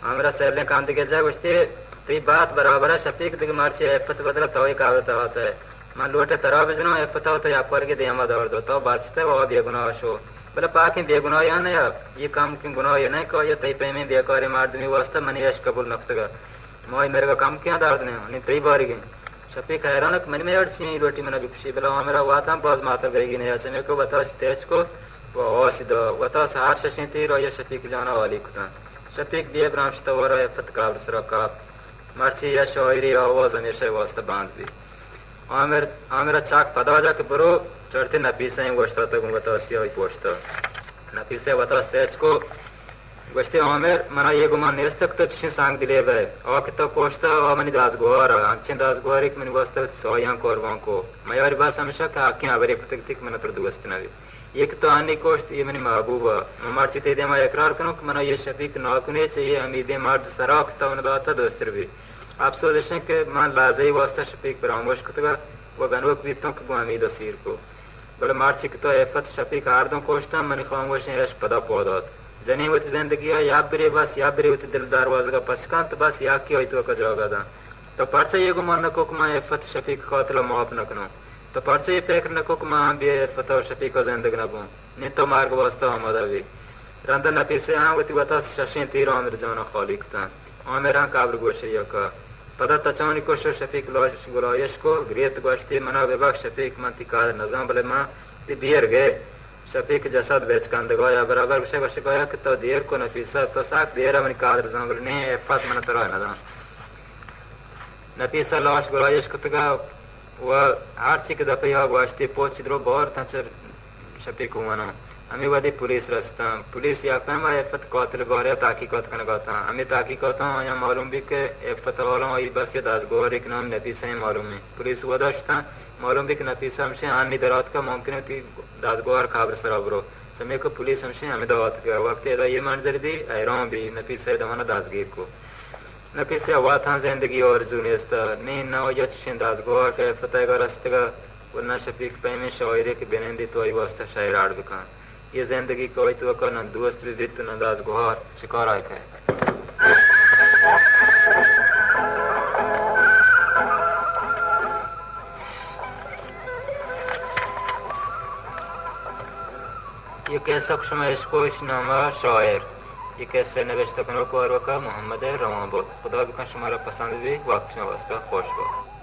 हमरा सरले काम के जा बस्ते ती बात बराबर है शफीक तक मारचे एफत बदला तवई का होता है मान लोटे तराब जनो एफत होता या पर के दे हम दौड़ दो तो बाचते वो बेगुनाह शो बोले पाके बेगुनाह या नहीं ये काम क्यों गुनाह ये नहीं को ये तई पे में बेकारी मार दूंगी वास्ता मनी यश कबूल नफ्तगा मोई मेरे का काम क्या दर्द नहीं तई बारी गई शफीक हैरान मन में अड़ची रोटी मैंने भी खुशी बोला मेरा हुआ था बहुत माता बेगी नहीं अच्छा मेरे को बता तेज को वो सीधा बता हार शशि थी रो ये शफीक जाना वाली कुता शफीक भी ब्रांच तो वो फत काब सरका मर्ची या शायरी आवाज हमेशा वास्ता बांध भी आमेरा चाक पता जा के बरो चढ़ते नपीसे गोश्ता तो बता सिया गोश्ता नपीसे बता तेज को गोश्ते आमेर मना ये गुमान निरस्तक तो चिन सांग दिले बे और कितो कोश्ता और मनी दास गोर अंचिन दास गोर एक मनी वास्ता सोया कोरवां को मयार बास हमेशा का आंखें आबरे पतक तक मना तो दोस्त नवी एक तो आने कोश्त ये मनी महबूबा मारची ते दे मैं इकरार करूं कि मना ये शफीक नाकुने चाहिए उम्मीदें मर्द सराख तो उन दाता दोस्त भी आप सोच हैं कि मान लाजई वास्ता शफीक पर आमोश कतगा वो गनवक भी तो को उम्मीद असीर को बोले मारची तो एफत शफीक आर्दों कोश्ता मनी खामोश रश पदा पौधात जनी वती जिंदगी या बरे बस या बरे वती दिलदार वाजगा पसकांत बस या की होई तो का जोगा दा तो परचे ये गुमान न को मा एफत शफीक खातला माफ न कनो तो परचे ये पेकर न को मा बे एफत और शफीक का जिंदगी न बो ने तो मार्ग वास्ता हमदावी रंदा न पिसे आ वती बता शशि तीर आमिर जाना खालिक ता आमिरा काबर गोशया का पता तचानी को शफीक लाश गुलायश को ग्रेत गोश्ती मना विभाग शफीक मंती का नजाम बले मा ती बियर गए शफीक जसद बेच कांद गोया बराबर विषय वर्ष गोया कि तो देर को नफीसा तो साक देर मन कादर जामर ने एफत मन तरा न नफीसा लाश गुलायश कुतगा व आर्ची के दफया वास्ते पोच द्रो बार तंचर शफीक हुआना हमें वादी पुलिस रास्ता पुलिस या फहमा एफत कातिल बारे ताकीकात करने गाता हमें ताकीकात या मालूम भी के एफत वालों और बस ये दास गोर एक नाम नफीसा है मालूम है पुलिस वदाश्ता मालूम भी कि नफीसा हमसे आनी दरात का मुमकिन होती दास गोर खबर सराबरो समय को पुलिस हमसे हमें दावत का वक्त ये मंजर दी ऐराम भी नफीसा दवाना दासगीर को नफीसा हुआ था जिंदगी और जुनियस्ता नहीं ना हो यचिन दास गोर के फतेह का रास्ते का वरना शफीक पे में शायरी के बेनंदी तो वास्ता शायर आड़ बिका ये जिंदगी कोई तो का न दोस्त भी बित न दास गोर शिकार आए है ये कैसा खुशमैश कोश नामा शायर ये कैसे नवेश तक को मोहम्मद रवां खुदा भी का शुमारा पसंद भी वक्त में वास्ता खुश हो